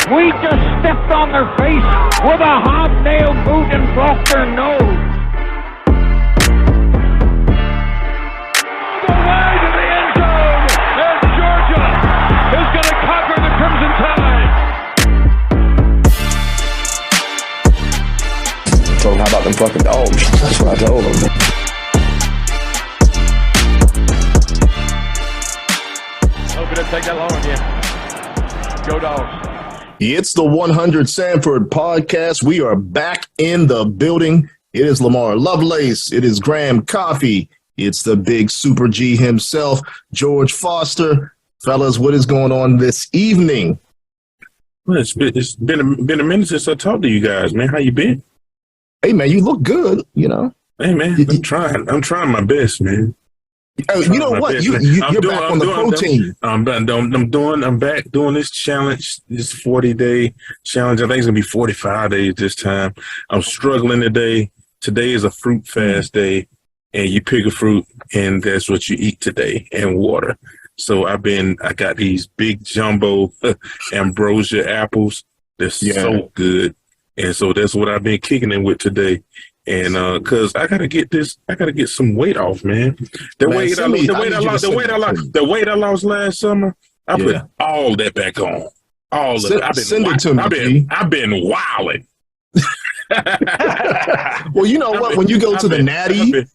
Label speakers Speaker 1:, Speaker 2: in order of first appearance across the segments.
Speaker 1: We just stepped on their face with a hobnail boot and broke their nose. The way to the end zone, and Georgia is going to conquer the Crimson Tide.
Speaker 2: So how about them fucking dogs? That's what I told them.
Speaker 1: Hope it didn't take that long again. Go Dogs.
Speaker 3: It's the 100 Sanford podcast. We are back in the building. It is Lamar Lovelace. It is Graham Coffey. It's the big Super G himself, George Foster. Fellas, what is going on this evening?
Speaker 4: Well, it's been a minute since I talked to you guys, man. How you been?
Speaker 3: Hey, man, you look good, you know.
Speaker 4: Hey, man, I'm trying my best, man.
Speaker 3: You know what? You're back on the protein.
Speaker 4: I'm back doing this challenge, this 40-day challenge. I think it's going to be 45 days this time. I'm struggling today. Today is a fruit fast day, and you pick a fruit, and that's what you eat today, and water. So I got these big jumbo ambrosia apples. They're so good. And so that's what I've been kicking in with today. And cause I gotta get some weight off, man. The weight I lost last summer, I put all that back on. All of it.
Speaker 3: Send it to me.
Speaker 4: I've been wilding.
Speaker 3: Well, you know what? When you go to the natty, you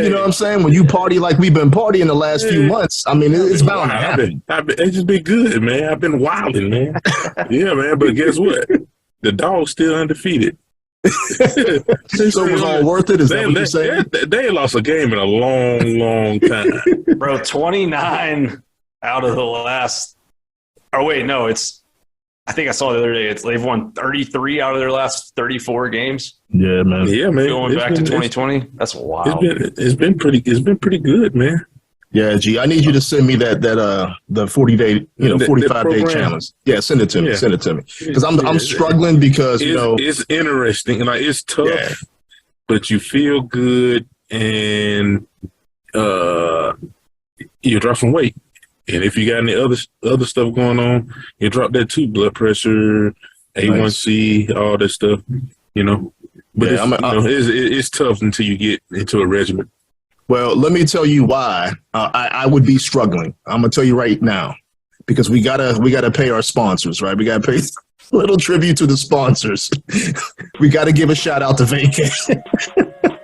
Speaker 3: know what I'm saying? When you party like we've been partying the last few months, I mean, it's bound to happen.
Speaker 4: It's just been good, man. I've been wilding, man. Yeah, man. But guess what? The Dawgs still undefeated.
Speaker 3: So it was all worth it? Is that what you're saying?
Speaker 4: They lost a game in a long, long time.
Speaker 5: Bro, 29 out of the last – oh, wait, no, it's – I think I saw the other day they've won 33 out of their last 34 games.
Speaker 3: Yeah, man.
Speaker 4: Yeah, man.
Speaker 5: Going back to 2020, that's wild.
Speaker 4: It's been pretty good, man.
Speaker 3: Yeah, G, I need you to send me the 40-day, 45-day challenge. Yeah, send it to me. Yeah. Send it to me because I'm struggling because
Speaker 4: it's interesting, like it's tough, but you feel good and you drop some weight. And if you got any other stuff going on, you drop that too. Blood pressure, A1C, all that stuff. But it's tough until you get into a regimen.
Speaker 3: Well, let me tell you why I would be struggling. I'm gonna tell you right now, because we gotta pay our sponsors, right? We gotta pay a little tribute to the sponsors. We gotta give a shout out to Vacay.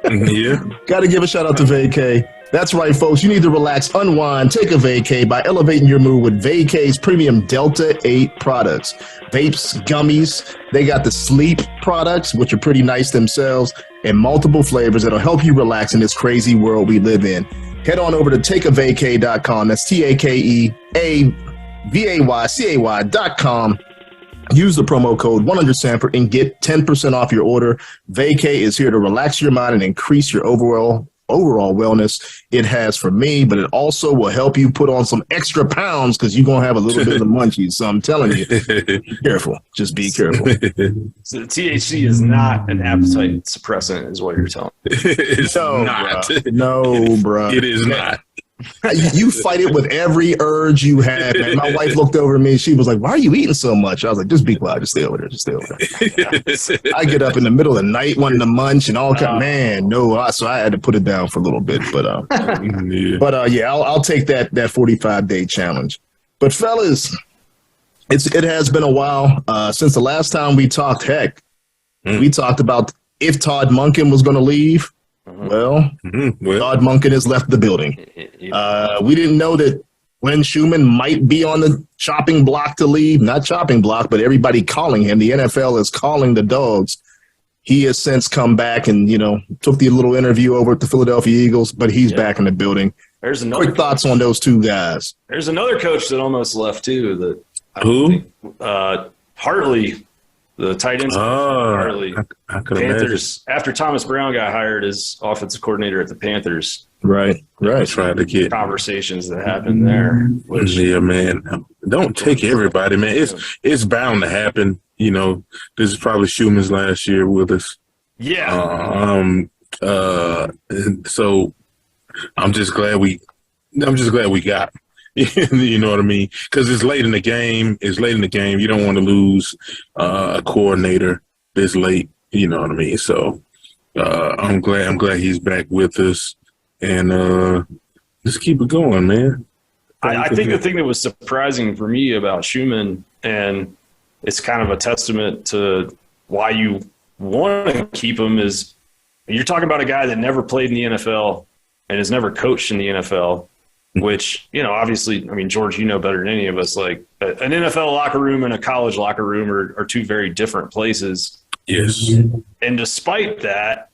Speaker 4: Yeah,
Speaker 3: gotta give a shout out to Vacay. That's right, folks. You need to relax, unwind, take a vacay by elevating your mood with Vacay's premium Delta 8 products. Vapes, gummies, they got the sleep products, which are pretty nice themselves, and multiple flavors that'll help you relax in this crazy world we live in. Head on over to takeavacay.com. That's TakeAVAYCAY.com. Use the promo code 100Sanford and get 10% off your order. Vacay is here to relax your mind and increase your overall wellness. It has for me, but it also will help you put on some extra pounds because you're going to have a little bit of the munchies. So I'm telling you, be careful. Just be careful.
Speaker 5: So the THC is not an appetite suppressant is what you're telling me.
Speaker 4: It's not.
Speaker 3: No, bro.
Speaker 4: It is not.
Speaker 3: You fight it with every urge you have, man. My wife looked over at me. She was like, "Why are you eating so much?" I was like, "Just be quiet. Just stay over there. Just stay over there." I get up in the middle of the night wanting to munch and all kind. Man, no. So I had to put it down for a little bit. But I'll take that 45-day challenge. But fellas, it has been a while since the last time we talked. Heck, we talked about if Todd Monken was going to leave. Well, Todd Monken has left the building. We didn't know that when Schumann might be on the chopping block to leave. Not chopping block, but everybody calling him. The NFL is calling the Dawgs. He has since come back and, took the little interview over at the Philadelphia Eagles, but he's back in the building.
Speaker 5: There's another
Speaker 3: quick thoughts on those two guys.
Speaker 5: There's another coach that almost left, too.
Speaker 4: Who?
Speaker 5: Hartley. The tight ends, Hartley.
Speaker 4: I could
Speaker 5: Panthers. After Thomas Brown got hired as offensive coordinator at the Panthers,
Speaker 3: right.
Speaker 4: Trying to get
Speaker 5: conversations that happened there.
Speaker 4: Yeah, man. Don't take everybody, man. It's bound to happen. This is probably Schumann's last year with us.
Speaker 5: Yeah.
Speaker 4: So I'm just glad we got You know what I mean? Because it's late in the game. You don't want to lose a coordinator this late. You know what I mean? So I'm glad he's back with us, and just keep it going, man.
Speaker 5: I think the thing that was surprising for me about Schumann, and it's kind of a testament to why you want to keep him, is you're talking about a guy that never played in the NFL and has never coached in the NFL, which, obviously, I mean, George, you know better than any of us, like an NFL locker room and a college locker room are two very different places.
Speaker 4: Yes.
Speaker 5: And despite that,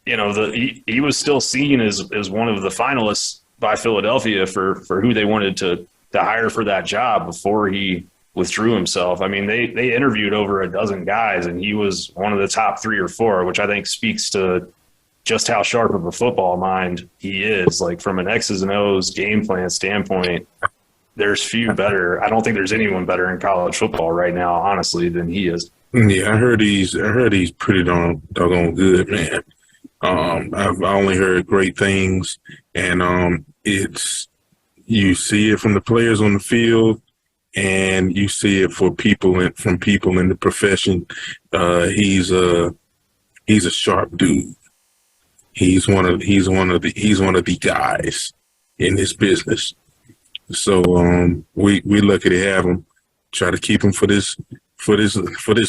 Speaker 5: he was still seen as one of the finalists by Philadelphia for who they wanted to hire for that job before he withdrew himself. I mean, they interviewed over a dozen guys, and he was one of the top 3 or 4, which I think speaks to just how sharp of a football mind he is. Like, from an X's and O's game plan standpoint, there's few better. I don't think there's anyone better in college football right now, honestly, than he is.
Speaker 4: Yeah, I heard he's pretty doggone good, man. I've only heard great things, and you see it from the players on the field, and you see it from people in the profession. He's a sharp dude. He's one of the guys in this business. So we lucky to have him. Try to keep him for this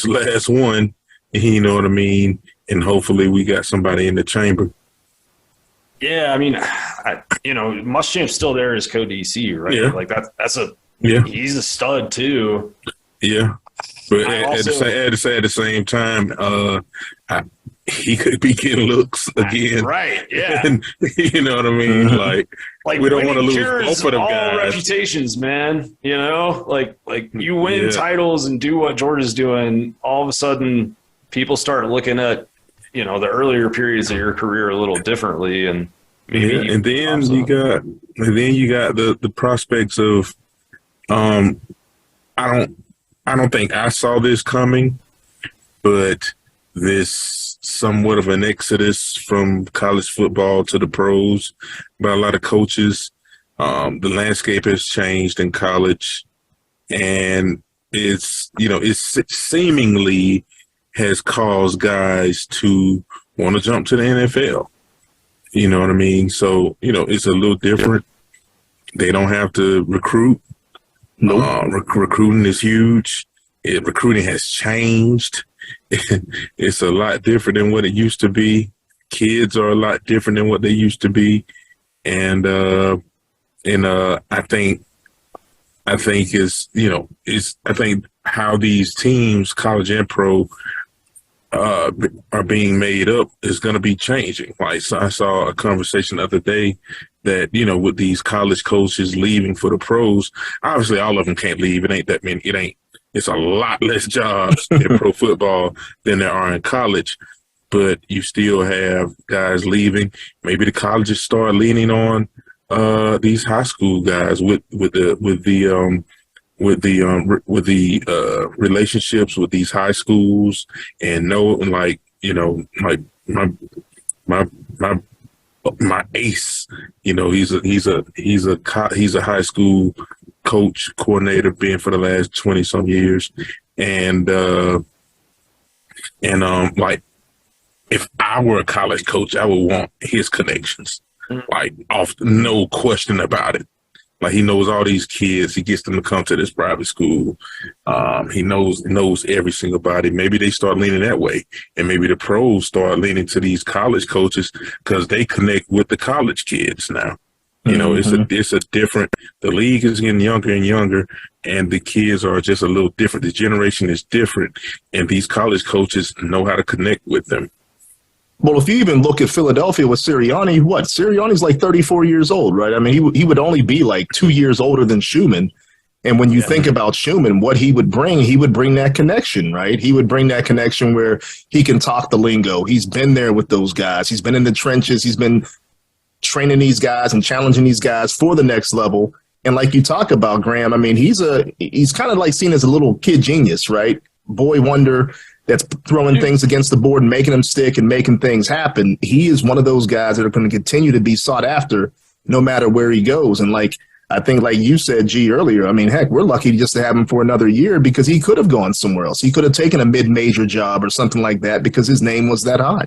Speaker 4: last one. You know what I mean? And hopefully we got somebody in the chamber.
Speaker 5: Yeah, I mean, Muschamp's still there as co-DC, right?
Speaker 4: Yeah.
Speaker 5: Like
Speaker 4: yeah.
Speaker 5: He's a stud too.
Speaker 4: Yeah, but at the same time, he could be getting looks again,
Speaker 5: right? Yeah,
Speaker 4: and, you know what I mean. Like we don't want to lose both of them
Speaker 5: all
Speaker 4: guys.
Speaker 5: Reputations, man. Like you win titles and do what George is doing. All of a sudden, people start looking at the earlier periods of your career a little differently, and
Speaker 4: and then you got the prospects of I don't think I saw this coming, but this somewhat of an exodus from college football to the pros by a lot of coaches. The landscape has changed in college, and it's seemingly has caused guys to want to jump to the NFL. You know what I mean? So, it's a little different. They don't have to recruit.
Speaker 3: Nope.
Speaker 4: Recruiting is huge. Recruiting has changed. It's a lot different than what it used to be. Kids are a lot different than what they used to be. And I think how these teams, college and pro, are being made up is going to be changing. Like, so I saw a conversation the other day that, with these college coaches leaving for the pros, obviously all of them can't leave. It ain't that many. It's a lot less jobs in pro football than there are in college, but you still have guys leaving. Maybe the colleges start leaning on these high school guys with the relationships with these high schools, and my ace, he's a high school coach, coordinator, been for the last 20 some years, and if I were a college coach, I would want his connections, no question about it. Like, he knows all these kids. He gets them to come to this private school. He knows every single body. Maybe they start leaning that way, and maybe the pros start leaning to these college coaches because they connect with the college kids now. It's a different. The league is getting younger and younger, and the kids are just a little different. The generation is different, and these college coaches know how to connect with them.
Speaker 3: Well, if you even look at Philadelphia with Sirianni, Sirianni's like 34 years old, right? I mean, he would only be like 2 years older than Schumann. And when you think about Schumann, what he would bring that connection, right? He would bring that connection where he can talk the lingo. He's been there with those guys. He's been in the trenches. He's been training these guys and challenging these guys for the next level. And like you talk about, Graham, I mean, he's kind of like seen as a little kid genius, right? Boy wonder that's throwing things against the board and making them stick and making things happen. He is one of those guys that are going to continue to be sought after no matter where he goes. And like, I think, like you said, G, earlier, I mean, heck, we're lucky just to have him for another year because he could have gone somewhere else. He could have taken a mid-major job or something like that because his name was that high.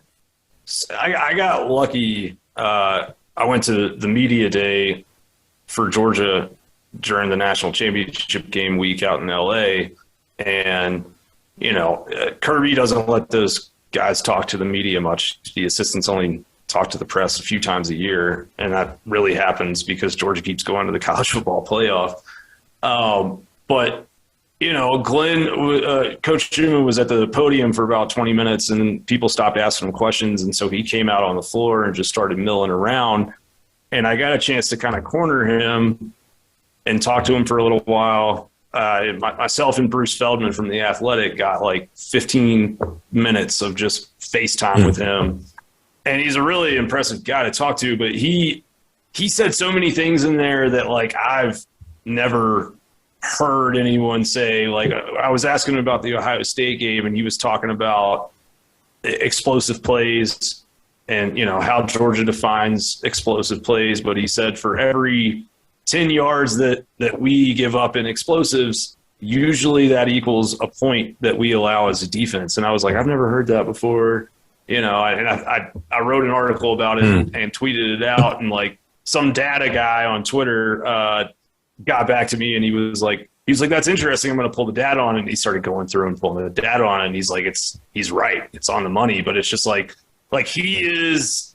Speaker 5: I got lucky. I went to the media day for Georgia during the national championship game week out in LA. And, Kirby doesn't let those guys talk to the media much. The assistants only talk to the press a few times a year. And that really happens because Georgia keeps going to the college football playoff. But Glenn, Coach Schumann was at the podium for about 20 minutes and people stopped asking him questions. And so he came out on the floor and just started milling around. And I got a chance to kind of corner him and talk to him for a little while. Myself and Bruce Feldman from The Athletic got like 15 minutes of just FaceTime with him. And he's a really impressive guy to talk to, but he said so many things in there that like I've never heard anyone say. Like I was asking him about the Ohio State game and he was talking about explosive plays and how Georgia defines explosive plays. But he said for every 10 yards that we give up in explosives, usually that equals a point that we allow as a defense. And I was like, I've never heard that before. I wrote an article about it and tweeted it out, and like some data guy on Twitter got back to me and he was like, that's interesting. I'm going to pull the data on it. And he started going through and pulling the data on it. And he's like, he's right. It's on the money, but it's just like he is,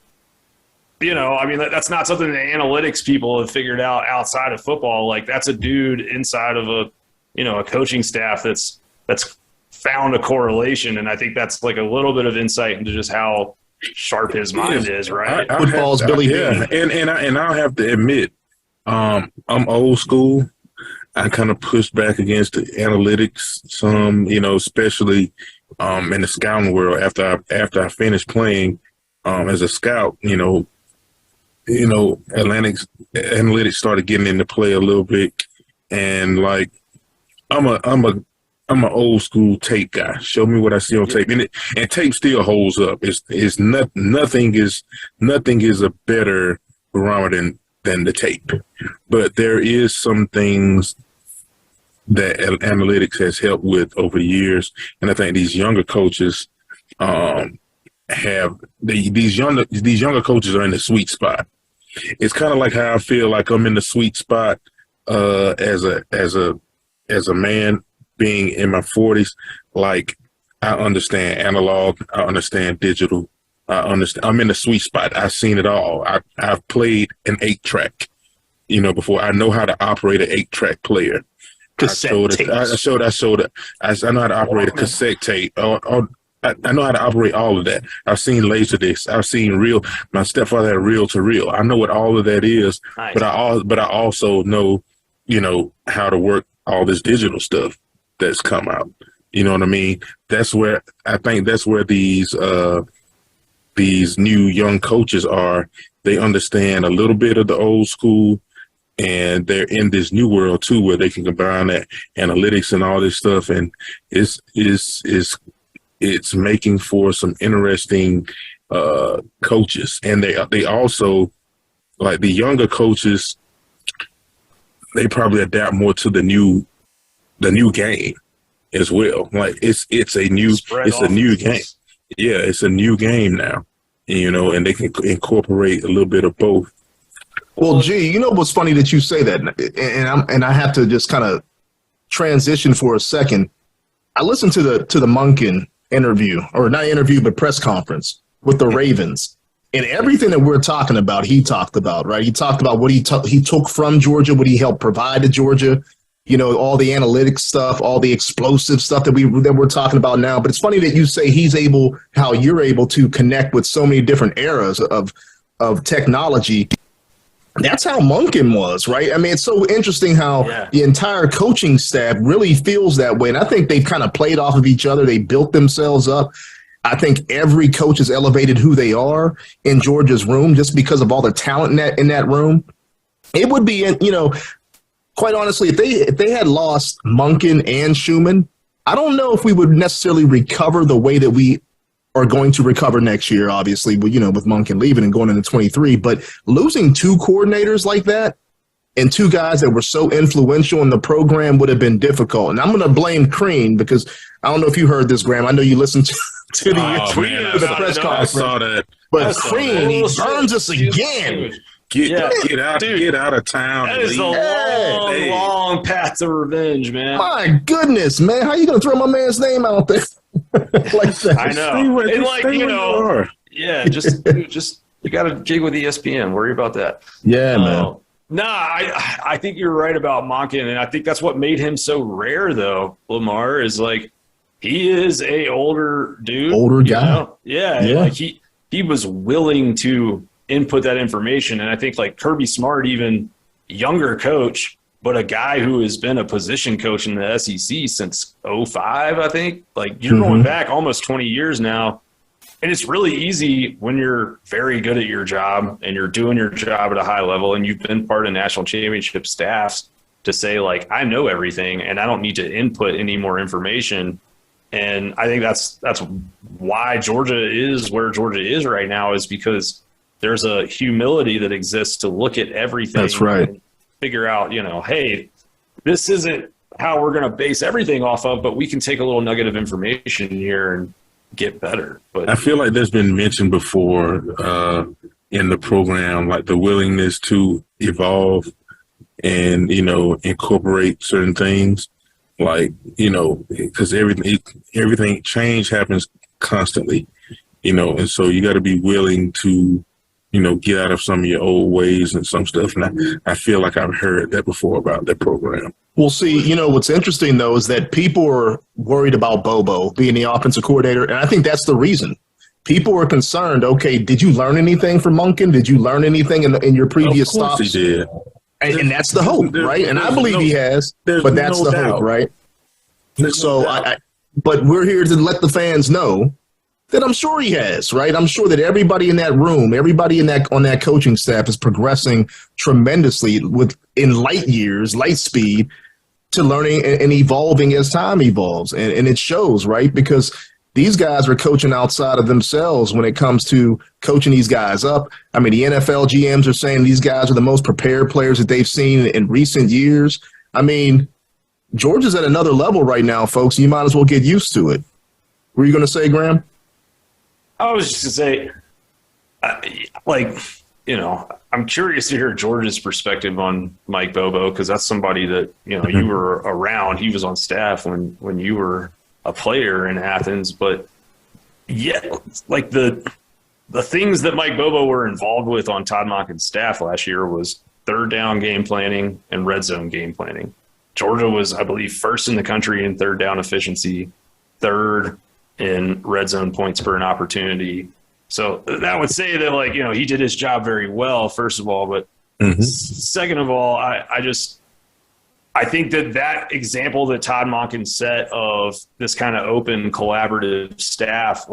Speaker 5: that's not something that analytics people have figured out outside of football. Like that's a dude inside of a coaching staff that's found a correlation. And I think that's like a little bit of insight into just how sharp his mind is, right?
Speaker 3: Football's Billy
Speaker 4: Beane. And I'll have to admit, I'm old school. I kind of pushed back against the analytics some, especially in the scouting world after I finished playing as a scout, analytics started getting into play a little bit. And like, I'm an old school tape guy. Show me what I see on tape, and tape still holds up. Nothing is a better barometer than the tape, but there is some things that analytics has helped with over the years, and I think these younger coaches these younger coaches are in the sweet spot. It's kind of like how I feel like I'm in the sweet spot as a man being in my 40s. Like I understand analog, I understand digital, I'm in the sweet spot. I've seen it all. I've played an 8-track, before. I know how to operate an 8-track player. I know how to operate a cassette tape. I know how to operate all of that. I've seen Laserdisc. I've seen reel. My stepfather had reel to reel. I know what all of that is, nice. but I also know, how to work all this digital stuff that's come out. You know what I mean? That's where these new young coaches are. They understand a little bit of the old school, and they're in this new world too, where they can combine that analytics and all this stuff, and it's making for some interesting coaches. And they also, like the younger coaches, they probably adapt more to the new game as well. Like it's a new game. Yeah, it's a new game now, and they can incorporate a little bit of both.
Speaker 3: Well, G, what's funny that you say that, and I have to just kind of transition for a second. I listened to the Monken interview, or not interview, but press conference with the Ravens, and everything that we're talking about, he talked about, right? He talked about what he took from Georgia, what he helped provide to Georgia, all the analytics stuff, all the explosive stuff that we're talking about now. But it's funny that you say how you're able to connect with so many different eras of technology. That's how Monken was, right? I mean, it's so interesting how the entire coaching staff really feels that way. And I think they've kind of played off of each other. They built themselves up. I think every coach has elevated who they are in Georgia's room just because of all the talent in that room. It would be, quite honestly, if they had lost Monken and Schumann, I don't know if we would necessarily recover the way that we are going to recover next year, obviously, with Monken leaving and going into 23. But losing two coordinators like that, and two guys that were so influential in the program would have been difficult. And I'm going to blame Crean because I don't know if you heard this, Graham. I know you listened to the press conference.
Speaker 4: I saw that.
Speaker 3: But Crean, he burns us again.
Speaker 4: Get out of town.
Speaker 5: That is a long path to revenge, man.
Speaker 3: My goodness, man. How you going to throw my man's name out there like that?
Speaker 5: I know. Just you got to gig with ESPN. Worry about that.
Speaker 3: Yeah, man.
Speaker 5: No, I think you're right about Monken, and I think that's what made him so rare, though, Lamar, is like he is a older dude.
Speaker 3: Older guy.
Speaker 5: Yeah. Like he was willing to input that information. And I think like Kirby Smart, even younger coach, but a guy who has been a position coach in the SEC since 2005, I think. Like you're going back almost 20 years now. And it's really easy when you're very good at your job and you're doing your job at a high level and you've been part of national championship staffs to say, like, I know everything and I don't need to input any more information. And I think that's why Georgia is where Georgia is right now, is because there's a humility that exists to look at everything.
Speaker 3: That's right.
Speaker 5: And figure out, hey, this isn't how we're going to base everything off of, but we can take a little nugget of information here and get better. But
Speaker 4: I feel like there's been mentioned before in the program, like the willingness to evolve and, incorporate certain things, like, because everything change happens constantly, and so you got to be willing to, get out of some of your old ways and some stuff. And I feel like I've heard that before about that program.
Speaker 3: Well, see, what's interesting, though, is that people are worried about Bobo being the offensive coordinator. And I think that's the reason. People are concerned, okay, did you learn anything from Monken? Did you learn anything in your previous stops?
Speaker 4: Of course he did.
Speaker 3: And that's the hope, right? And I believe he has, but that's the hope, right? So, but we're here to let the fans know that I'm sure he has, right? I'm sure that everybody in that room, everybody on that coaching staff is progressing tremendously in light speed to learning and evolving as time evolves. And it shows, right? Because these guys are coaching outside of themselves when it comes to coaching these guys up. I mean, the NFL GMs are saying these guys are the most prepared players that they've seen in recent years. I mean, Georgia's at another level right now, folks. You might as well get used to it. What were you going to say, Graham?
Speaker 5: I was just going to say, I'm curious to hear George's perspective on Mike Bobo, because that's somebody that, you were around. He was on staff when you were a player in Athens. But, yeah, like the things that Mike Bobo were involved with on Todd Monken's staff last year was third down game planning and red zone game planning. Georgia was, I believe, first in the country in third down efficiency, third in red zone points per an opportunity. So that would say that, he did his job very well, first of all. But second of all, I think that example that Todd Monken set of this kind of open, collaborative staff,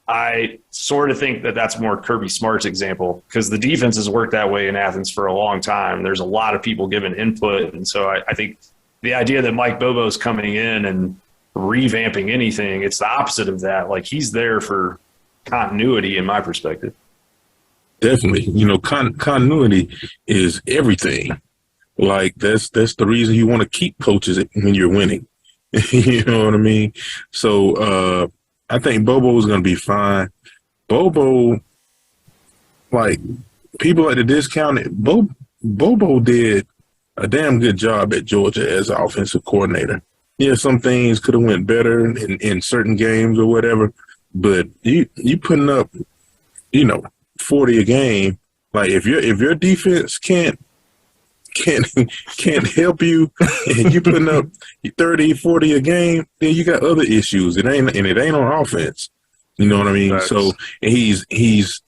Speaker 5: I sort of think that that's more Kirby Smart's example, because the defense has worked that way in Athens for a long time. There's a lot of people giving input. And so I think the idea that Mike Bobo's coming in and revamping anything, it's the opposite of that. He's there for continuity in my perspective.
Speaker 4: Definitely. Continuity is everything. That's the reason you want to keep coaches when you're winning. You know what I mean? So I think Bobo is going to be fine. Bobo, people like to discount it. Bobo did a damn good job at Georgia as an offensive coordinator. Yeah, some things could have went better in certain games or whatever, but you putting up, 40 a game. If your defense can't help you, and you putting up 30, 40 a game, then you got other issues. It ain't on offense. You know what I mean? Right. So he's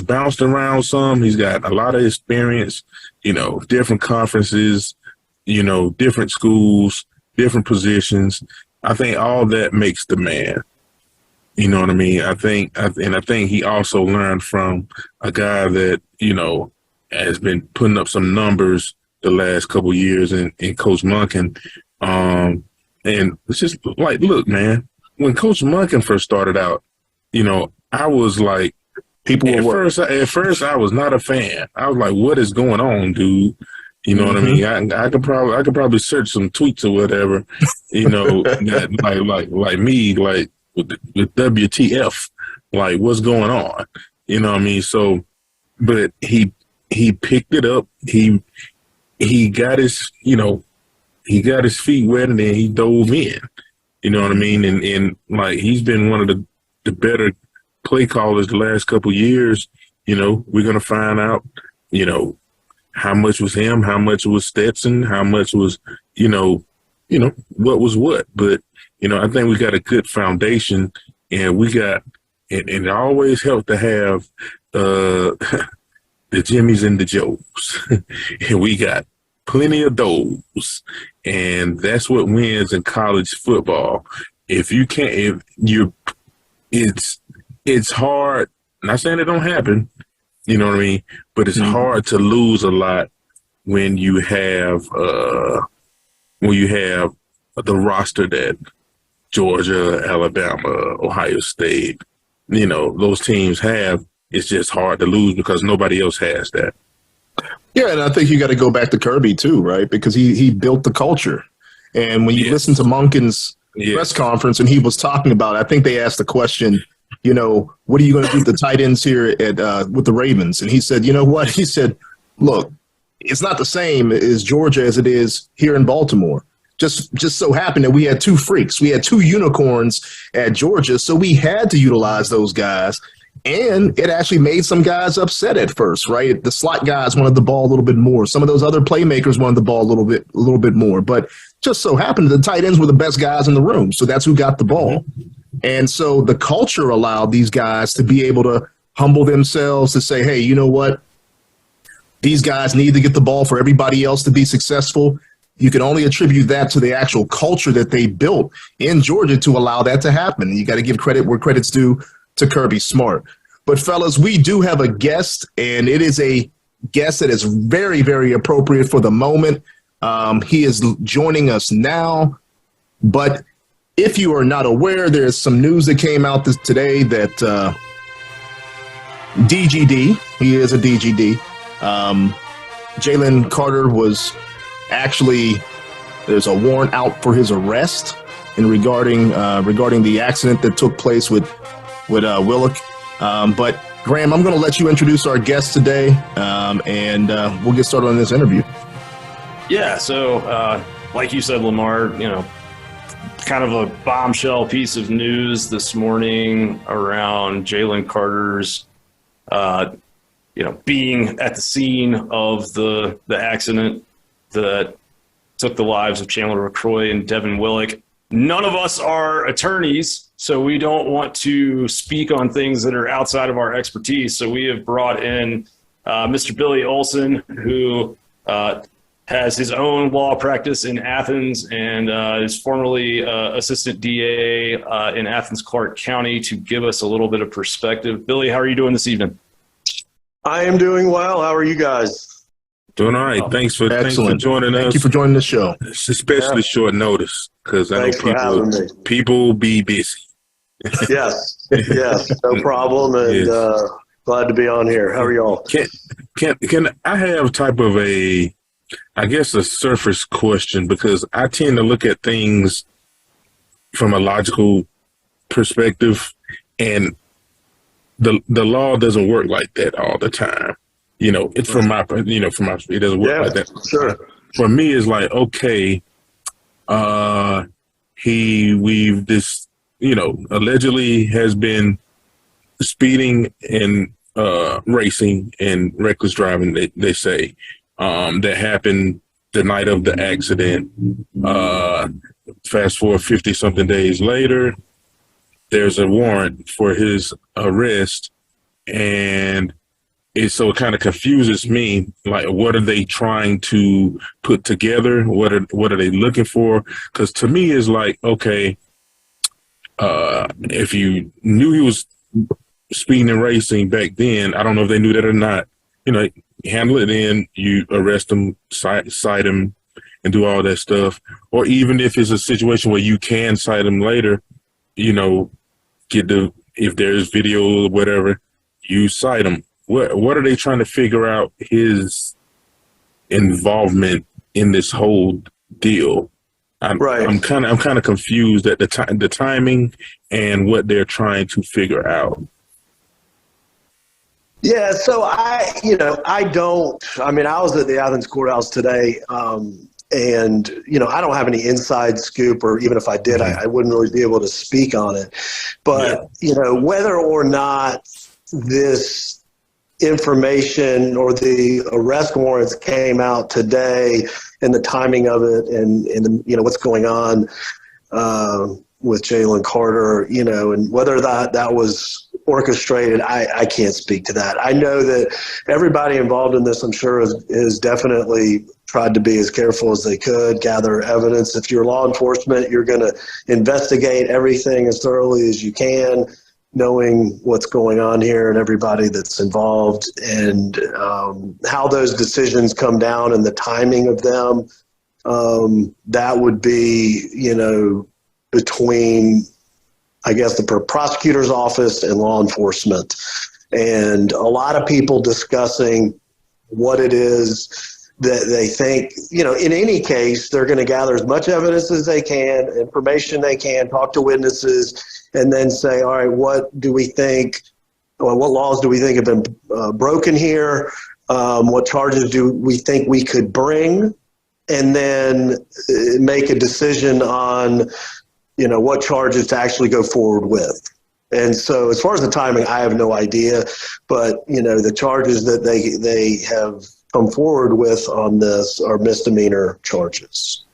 Speaker 4: bounced around some. He's got a lot of experience. Different conferences. Different schools, different positions. I think all that makes the man. You know what I mean? I think he also learned from a guy that, has been putting up some numbers the last couple of years in Coach Monken. And it's just look, man, when Coach Monken first started out, I was
Speaker 3: People were
Speaker 4: at first, I was not a fan. I was like, "What is going on, dude?" You know what I mean? I could probably search some tweets or whatever. You know, that like me, like with WTF, like what's going on? You know what I mean? So, but he picked it up. He got his feet wet, and then he dove in. You know what I mean? And like he's been one of the better play callers the last couple of years. You know, we're gonna find out, you know, how much was him, how much was Stetson, how much was, you know, what was what. But, you know, I think we got a good foundation, and we got, and it always helped to have the Jimmys and the Joes. And we got plenty of those. And that's what wins in college football. If you can't, it's hard. Not saying it don't happen, you know what I mean? But it's hard to lose a lot when you have the roster that Georgia, Alabama, Ohio State, you know, those teams have. It's just hard to lose because nobody else has that.
Speaker 3: Yeah, and I think you got to go back to Kirby too, right? Because he built the culture. And when you listen to Monken's press conference and he was talking about, I think they asked the question, you know, what are you going to do with the tight ends here at with the Ravens? And he said, you know what? He said, look, it's not the same as Georgia as it is here in Baltimore. Just so happened that we had two freaks. We had two unicorns at Georgia, so we had to utilize those guys. And it actually made some guys upset at first, right? The slot guys wanted the ball a little bit more. Some of those other playmakers wanted the ball a little bit more. But just so happened the tight ends were the best guys in the room, so that's who got the ball. And so the culture allowed these guys to be able to humble themselves to say, hey, you know what? These guys need to get the ball for everybody else to be successful. You can only attribute that to the actual culture that they built in Georgia to allow that to happen. You got to give credit where credit's due to Kirby Smart. But, fellas, we do have a guest, and it is a guest that is very, very appropriate for the moment. He is joining us now. But if you are not aware, there's some news that came out today that DGD, he is a DGD, Jalen Carter was actually, there's a warrant out for his arrest in regarding the accident that took place with Willock. But Graham, I'm going to let you introduce our guest today, and we'll get started on this interview.
Speaker 5: Yeah, so like you said, Lamar, you know, kind of a bombshell piece of news this morning around Jalen Carter's, being at the scene of the accident that took the lives of Chandler McCroy and Devin Willock. None of us are attorneys, so we don't want to speak on things that are outside of our expertise. So we have brought in Mr. Billy Olson, who has his own law practice in Athens and is formerly assistant DA in Athens-Clarke County, to give us a little bit of perspective. Billy, how are you doing this evening?
Speaker 6: I am doing well. How are you guys?
Speaker 4: Doing all right. Thanks for joining us.
Speaker 3: Thank you for joining the show.
Speaker 4: It's especially short notice because I know people be busy.
Speaker 6: Yes, no problem, and glad to be on here. How are y'all?
Speaker 4: Can I have type of a surface question, because I tend to look at things from a logical perspective, and the law doesn't work like that all the time. You know, it's it doesn't work like that.
Speaker 6: Sure.
Speaker 4: For me, it's like, okay, allegedly has been speeding and racing and reckless driving, they say, that happened the night of the accident. Fast forward 50-something days later, there's a warrant for his arrest, and it kind of confuses me. Like, what are they trying to put together? What are they looking for? Because to me, it's like, okay, if you knew he was speeding and racing back then, I don't know if they knew that or not. You know, handle it in, you arrest him, cite him, and do all that stuff. Or even if it's a situation where you can cite him later, you know, if there's video or whatever, You cite him. What are they trying to figure out his involvement in this whole deal? I'm kind of confused at the timing and what they're trying to figure out.
Speaker 6: Yeah, so I was at the Athens courthouse today, and I don't have any inside scoop, or even if I did, I wouldn't really be able to speak on it. But whether or not this information or the arrest warrants came out today, and the timing of it, and what's going on with Jalen Carter, and whether that was orchestrated, I can't speak to that. I know that everybody involved in this, I'm sure, has definitely tried to be as careful as they could, gather evidence. If you're law enforcement, you're going to investigate everything as thoroughly as you can, knowing what's going on here and everybody that's involved, and how those decisions come down and the timing of them. That would be, between, I guess, the prosecutor's office and law enforcement. And a lot of people discussing what it is that they think, in any case, they're going to gather as much evidence as they can, information they can, talk to witnesses, and then say, all right, what do we think, or what laws do we think have been broken here? What charges do we think we could bring? And then make a decision on, what charges to actually go forward with. And so as far as the timing, I have no idea. But, the charges that they have come forward with on this are misdemeanor charges.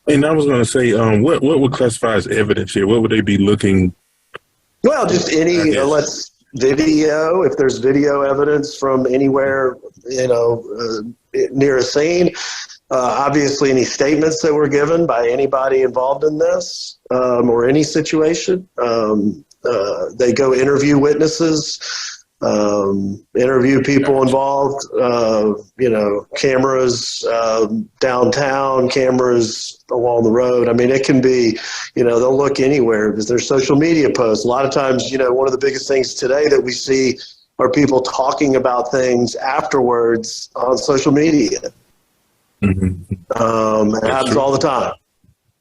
Speaker 4: And I was going to say, what would classify as evidence here? What would they be looking?
Speaker 6: Well, just any video, if there's video evidence from anywhere, near a scene. Obviously, any statements that were given by anybody involved in this or any situation. They go interview witnesses, interview people involved, cameras downtown, cameras along the road. I mean, it can be, they'll look anywhere because there's social media posts. A lot of times, one of the biggest things today that we see are people talking about things afterwards on social media. It happens all the time,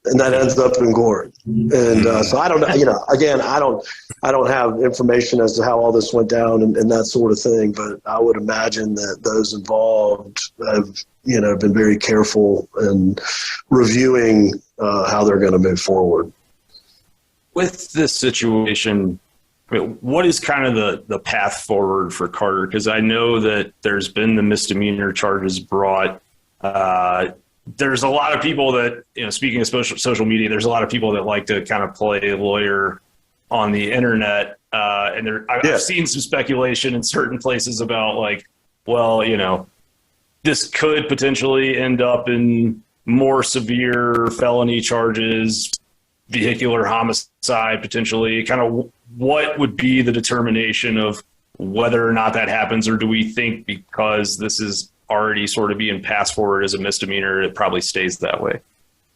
Speaker 6: and that ends up in court. And so I don't, again, I don't have information as to how all this went down and that sort of thing. But I would imagine that those involved have, been very careful in reviewing how they're going to move forward.
Speaker 5: With this situation, what is kind of the path forward for Carter? Because I know that there's been the misdemeanor charges brought. There's a lot of people that, speaking of social media, there's a lot of people that like to kind of play lawyer on the internet. And I've seen some speculation in certain places about this could potentially end up in more severe felony charges, vehicular homicide, potentially. Kind of what would be the determination of whether or not that happens? Or do we think because this is already sort of being passed forward as a misdemeanor, it probably stays that way?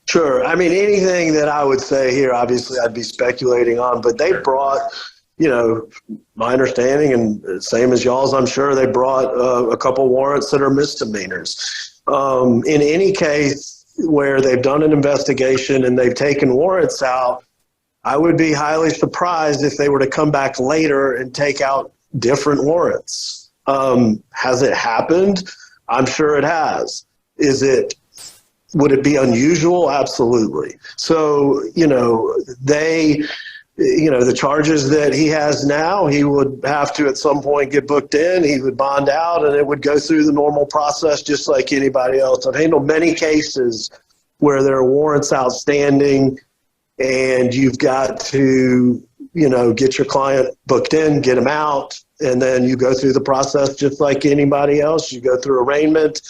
Speaker 6: Sure. I mean, anything that I would say here, obviously I'd be speculating on, but they brought, my understanding, and same as y'all's, I'm sure they brought a couple warrants that are misdemeanors. In any case where they've done an investigation and they've taken warrants out, I would be highly surprised if they were to come back later and take out different warrants. Has it happened? I'm sure it has. Would it be unusual? Absolutely. So, the charges that he has now, he would have to at some point get booked in, he would bond out, and it would go through the normal process just like anybody else. I've handled many cases where there are warrants outstanding and you've got to, get your client booked in, get him out, and then you go through the process just like anybody else. You go through arraignment,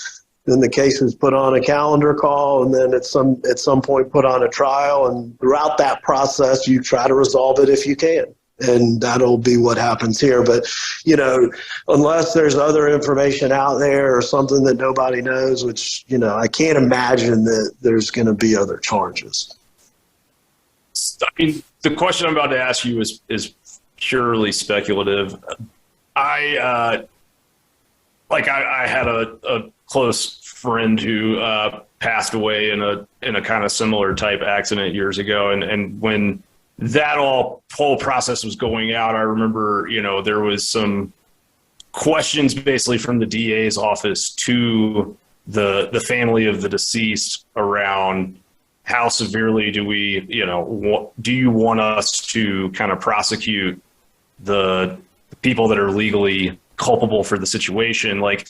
Speaker 6: then the case is put on a calendar call, and then at some point put on a trial. And throughout that process, you try to resolve it if you can. And that'll be what happens here. But, unless there's other information out there or something that nobody knows, which, I can't imagine that there's going to be other charges.
Speaker 5: I mean, the question I'm about to ask you is purely speculative. I had a close friend who passed away in a kind of similar type accident years ago, and when that whole process was going out, I remember, there was some questions basically from the DA's office to the family of the deceased around how severely do we, do you want us to kind of prosecute the people that are legally culpable for the situation? Like,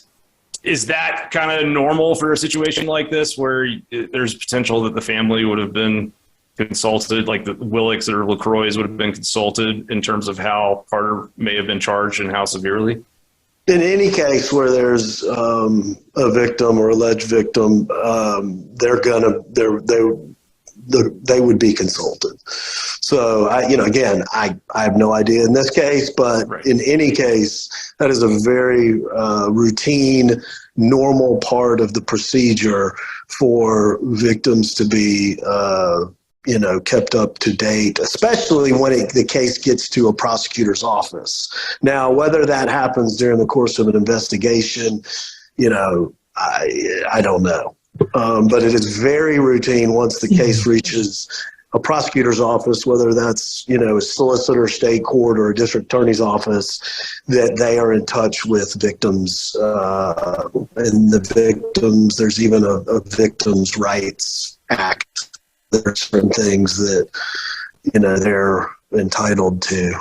Speaker 5: is that kind of normal for a situation like this where there's potential that the family would have been consulted, like the Willocks or LaCroix would have been consulted in terms of how Carter may have been charged and how severely?
Speaker 6: In any case where there's a victim or alleged victim, they would be consulted. So I have no idea in this case, but right. In any case, that is a very routine, normal part of the procedure for victims to be kept up to date, especially when the case gets to a prosecutor's office. Now, whether that happens during the course of an investigation, I don't know. But it is very routine once the case reaches a prosecutor's office, whether that's, a solicitor, state court, or a district attorney's office, that they are in touch with victims. And the victims, there's even a Victims' Rights Act. There's certain things that, they're entitled to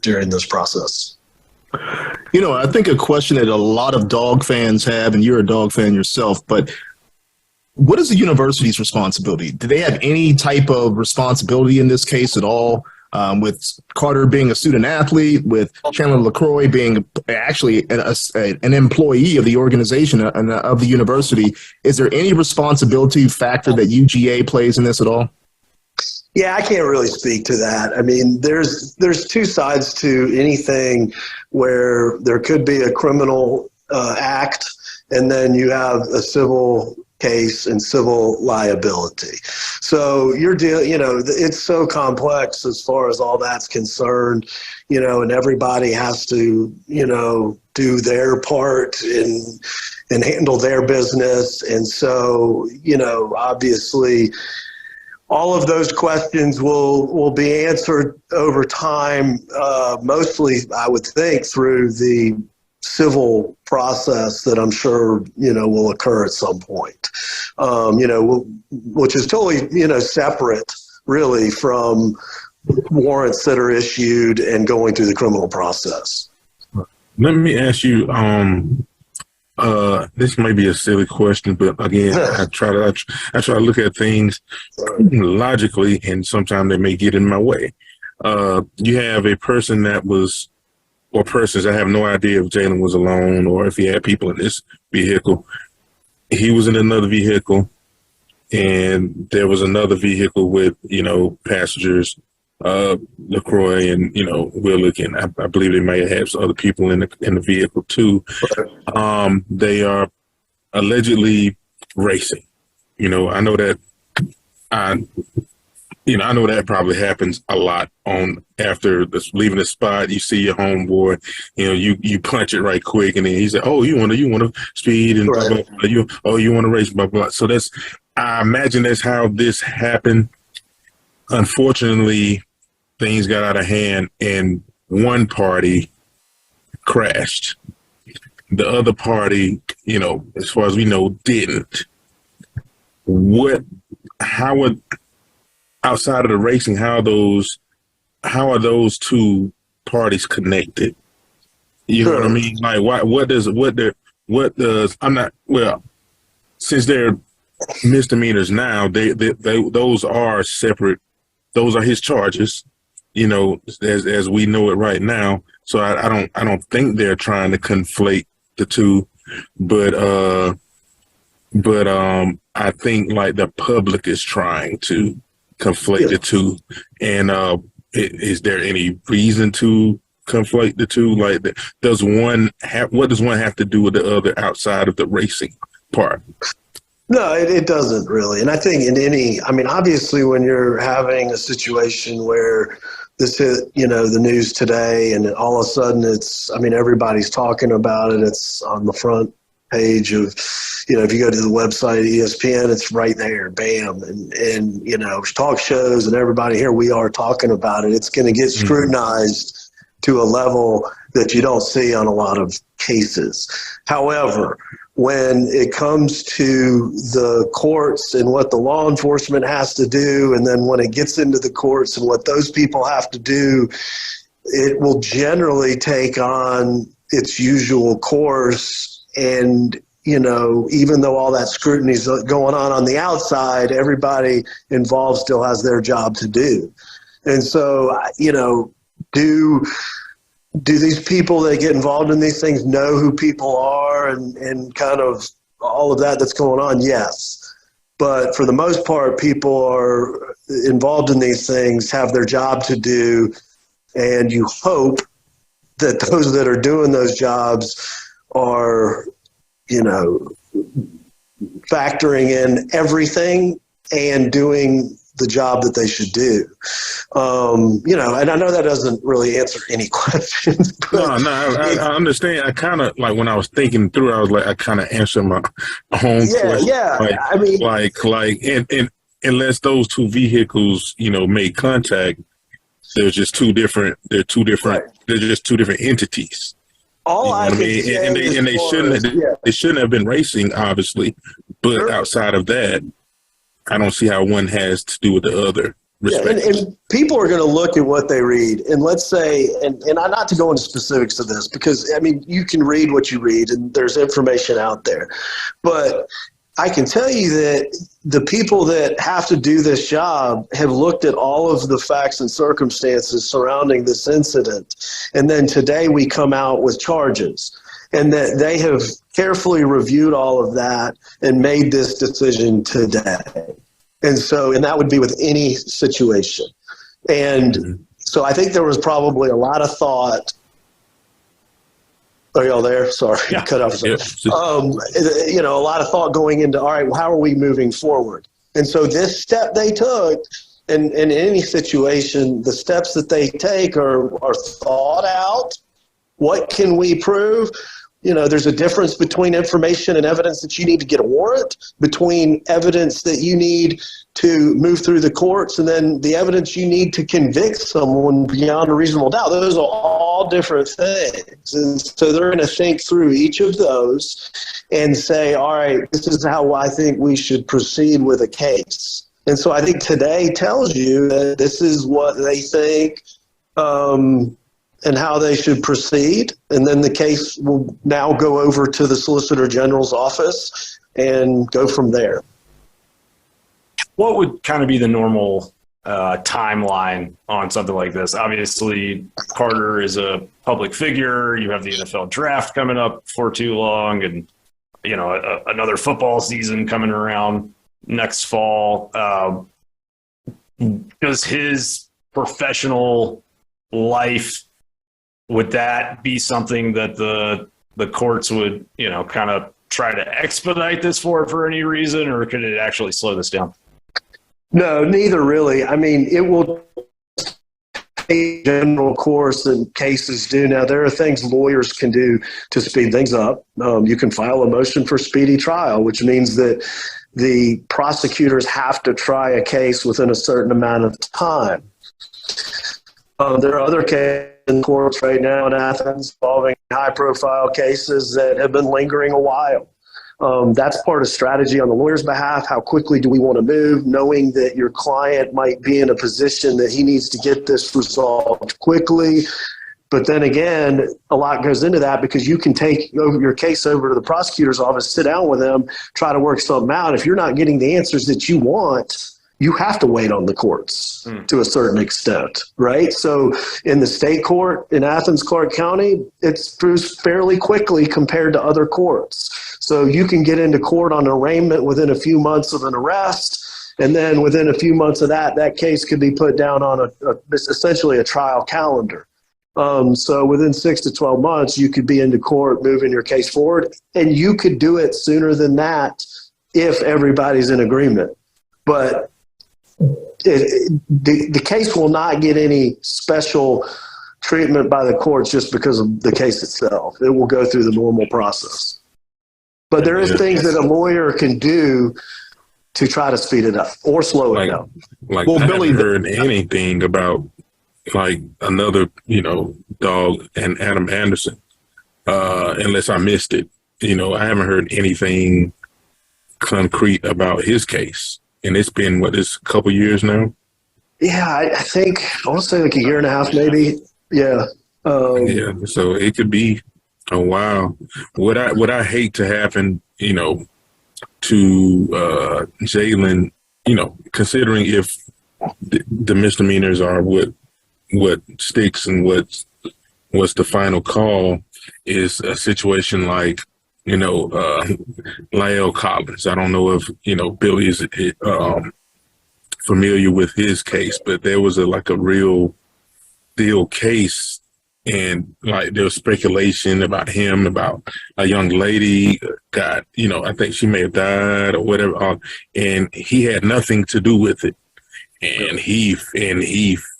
Speaker 6: during this process.
Speaker 3: I think a question that a lot of dog fans have, and you're a dog fan yourself, but what is the university's responsibility? Do they have any type of responsibility in this case at all? With Carter being a student athlete, with Chandler LaCroix being actually an employee of the organization and of the university, is there any responsibility factor that UGA plays in this at all?
Speaker 6: Yeah, I can't really speak to that. I mean, there's two sides to anything where there could be a criminal act, and then you have a civil case and civil liability. So it's so complex as far as all that's concerned, and everybody has to, do their part and handle their business. And so, obviously all of those questions will be answered over time, mostly, I would think, through the civil process that I'm sure, will occur at some point, which is totally, separate really from warrants that are issued and going through the criminal process.
Speaker 4: Let me ask you, this may be a silly question, but again, I try to look at things logically, and sometimes they may get in my way. You have a person or persons, I have no idea if Jalen was alone or if he had people in this vehicle. He was in another vehicle, and there was another vehicle with, passengers, LaCroix and, Willock, and I believe they may have had some other people in the vehicle too. They are allegedly racing. I know that I know that probably happens a lot after leaving the spot. You see your homeboy, you punch it right quick, and then he said, "Oh, you want to speed and blah, blah, blah. You want to race, blah blah." So I imagine that's how this happened. Unfortunately, things got out of hand, and one party crashed. The other party, as far as we know, didn't. Outside of the racing, how are those two parties connected? You know what I mean? Like, since they're misdemeanors now, those are separate. Those are his charges, as we know it right now. So I don't think they're trying to conflate the two, but I think like the public is trying to conflate the two. And is there any reason to conflate the two? Like, what does one have to do with the other outside of the racing part?
Speaker 6: No, it doesn't really. And I think obviously when you're having a situation where this hit, the news today, and all of a sudden everybody's talking about it. It's on the front page of, if you go to the website, ESPN, it's right there, bam. And talk shows and everybody, here we are talking about it. It's going to get scrutinized to a level that you don't see on a lot of cases. However, when it comes to the courts and what the law enforcement has to do, and then when it gets into the courts and what those people have to do, it will generally take on its usual course. And, even though all that scrutiny is going on the outside, everybody involved still has their job to do. And so, do these people that get involved in these things know who people are and kind of all of that that's going on? Yes. But for the most part, people are involved in these things, have their job to do, and you hope that those that are doing those jobs are, factoring in everything and doing the job that they should do. And I know that doesn't really answer any questions.
Speaker 4: I understand. I kind of, like, when I was thinking through, I was like, I kind of answered my own question.
Speaker 6: Yeah.
Speaker 4: And unless those two vehicles, made contact, they're just two different. They're just two different entities. They shouldn't have been racing, obviously, but outside of that, I don't see how one has to do with the other.
Speaker 6: Yeah, and people are going to look at what they read, and let's say, and not to go into specifics of this, because you can read what you read, and there's information out there, but I can tell you that the people that have to do this job have looked at all of the facts and circumstances surrounding this incident, and then today we come out with charges, and that they have carefully reviewed all of that and made this decision today. And that would be with any situation. And so I think there was probably a lot of thought. Are y'all there? Sorry,
Speaker 4: yeah.
Speaker 6: Cut off.
Speaker 4: Yeah.
Speaker 6: A lot of thought going into, all right, well, how are we moving forward? And so this step they took, and in any situation, the steps that they take are thought out. What can we prove? There's a difference between information and evidence that you need to get a warrant, between evidence that you need to move through the courts, and then the evidence you need to convict someone beyond a reasonable doubt. Those are all different things. And so they're going to think through each of those and say, all right, this is how I think we should proceed with a case. And so I think today tells you that this is what they think, and how they should proceed. And then the case will now go over to the Solicitor General's office and go from there.
Speaker 5: What would kind of be the normal timeline on something like this? Obviously, Carter is a public figure. You have the NFL draft coming up for too long, and another football season coming around next fall. Does his professional life, would that be something that the courts would, kind of try to expedite this for any reason, or could it actually slow this down?
Speaker 6: No, neither really. It will take general course and cases do. Now, there are things lawyers can do to speed things up. You can file a motion for speedy trial, which means that the prosecutors have to try a case within a certain amount of time. There are other cases in courts right now in Athens involving high-profile cases that have been lingering a while. That's part of strategy on the lawyer's behalf. How quickly do we want to move, knowing that your client might be in a position that he needs to get this resolved quickly. But then again, a lot goes into that, because you can take your case over to the prosecutor's office, sit down with them, try to work something out. If you're not getting the answers that you want, you have to wait on the courts to a certain extent, right? So in the state court in Athens-Clarke County, it's fairly quickly compared to other courts. So you can get into court on arraignment within a few months of an arrest, and then within a few months of that case could be put down on essentially a trial calendar. So within 6 to 12 months, you could be into court moving your case forward, and you could do it sooner than that if everybody's in agreement. But the case will not get any special treatment by the courts just because of the case itself. It will go through the normal process. But there is things that a lawyer can do to try to speed it up or slow it down.
Speaker 4: Like,
Speaker 3: Well,
Speaker 4: I
Speaker 3: Billy,
Speaker 4: haven't heard anything about like another, Dawg and Adam Anderson, unless I missed it. I haven't heard anything concrete about his case. And it's been, this couple years now?
Speaker 6: Yeah, I think, I want to say like a year and a half maybe. Yeah.
Speaker 4: So it could be a while. What I hate to happen, to Jalen, considering if the misdemeanors are what sticks and what's the final call, is a situation like, Lyle Collins. I don't know if, Billy is familiar with his case, but there was a real deal case, and there was speculation about him, about a young lady got, I think she may have died or whatever, and he had nothing to do with it. And he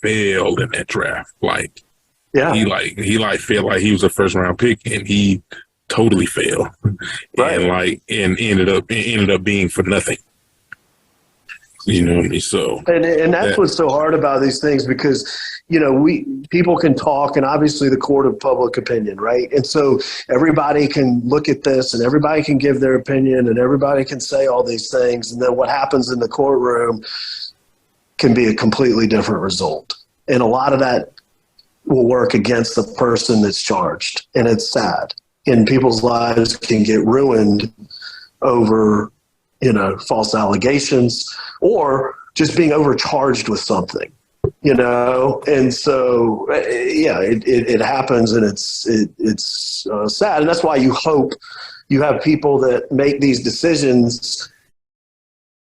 Speaker 4: failed in that draft. He felt like he was a first round pick, and he totally failed.
Speaker 6: Right.
Speaker 4: And ended up being for nothing. You know what I mean? So
Speaker 6: and that's what's so hard about these things, because people can talk, and obviously the court of public opinion, right? And so everybody can look at this, and everybody can give their opinion, and everybody can say all these things, and then what happens in the courtroom can be a completely different result. And a lot of that will work against the person that's charged, and it's sad. And people's lives can get ruined over false allegations or just being overcharged with something, and so, it happens, and it's sad. And that's why you hope you have people that make these decisions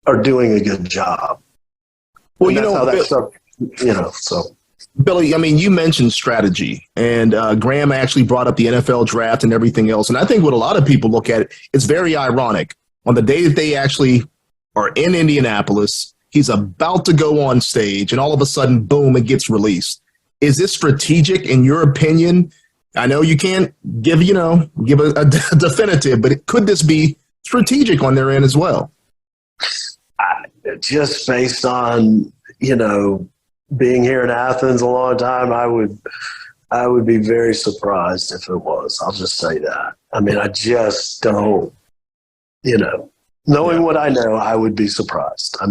Speaker 6: are doing a good job. Well, that's how that stuff, so.
Speaker 3: Billy, you mentioned strategy, and Graham actually brought up the NFL draft and everything else. And I think what a lot of people look at, it's very ironic. On the day that they actually are in Indianapolis, he's about to go on stage, and all of a sudden, boom, it gets released. Is this strategic in your opinion? I know you can't give a definitive, but could this be strategic on their end as well?
Speaker 6: Just based on, being here in Athens a long time, I would be very surprised if it was. I'll just say that. I just don't, knowing what I know, I would be surprised. I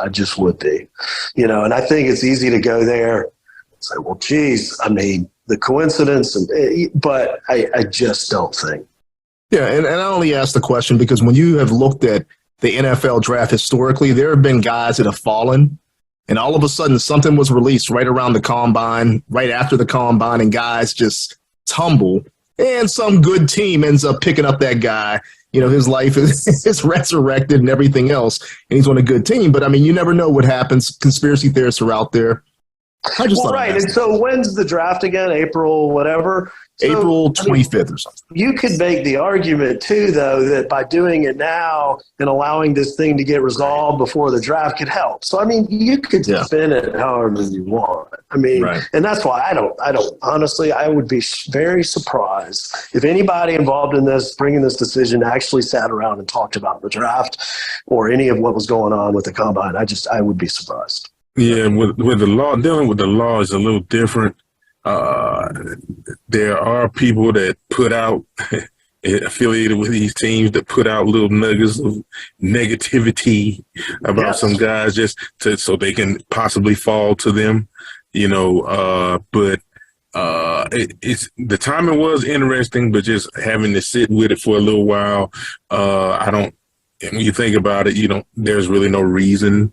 Speaker 6: just would be, and I think it's easy to go there and say, well, geez, the coincidence, but I just don't think.
Speaker 3: Yeah. And I only ask the question because when you have looked at the NFL draft historically, there have been guys that have fallen, and all of a sudden something was released right around the combine, right after the combine, and guys just tumble, and some good team ends up picking up that guy. His life is resurrected and everything else, and he's on a good team. But, you never know what happens. Conspiracy theorists are out there.
Speaker 6: Right. And so when's the draft again? April whatever?
Speaker 3: April 25th or something.
Speaker 6: You could make the argument, too, though, that by doing it now and allowing this thing to get resolved before the draft could help. So, you could spin it however you want.
Speaker 3: Right.
Speaker 6: And that's why I don't, honestly, I would be very surprised if anybody involved in this, bringing this decision, actually sat around and talked about the draft or any of what was going on with the combine. I would be surprised.
Speaker 4: Yeah, with the law, dealing with the law is a little different. There are people that put out affiliated with these teams that put out little nuggets of negativity about some guys so they can possibly fall to them, but it's the timing was interesting, but just having to sit with it for a little while, when you think about it, there's really no reason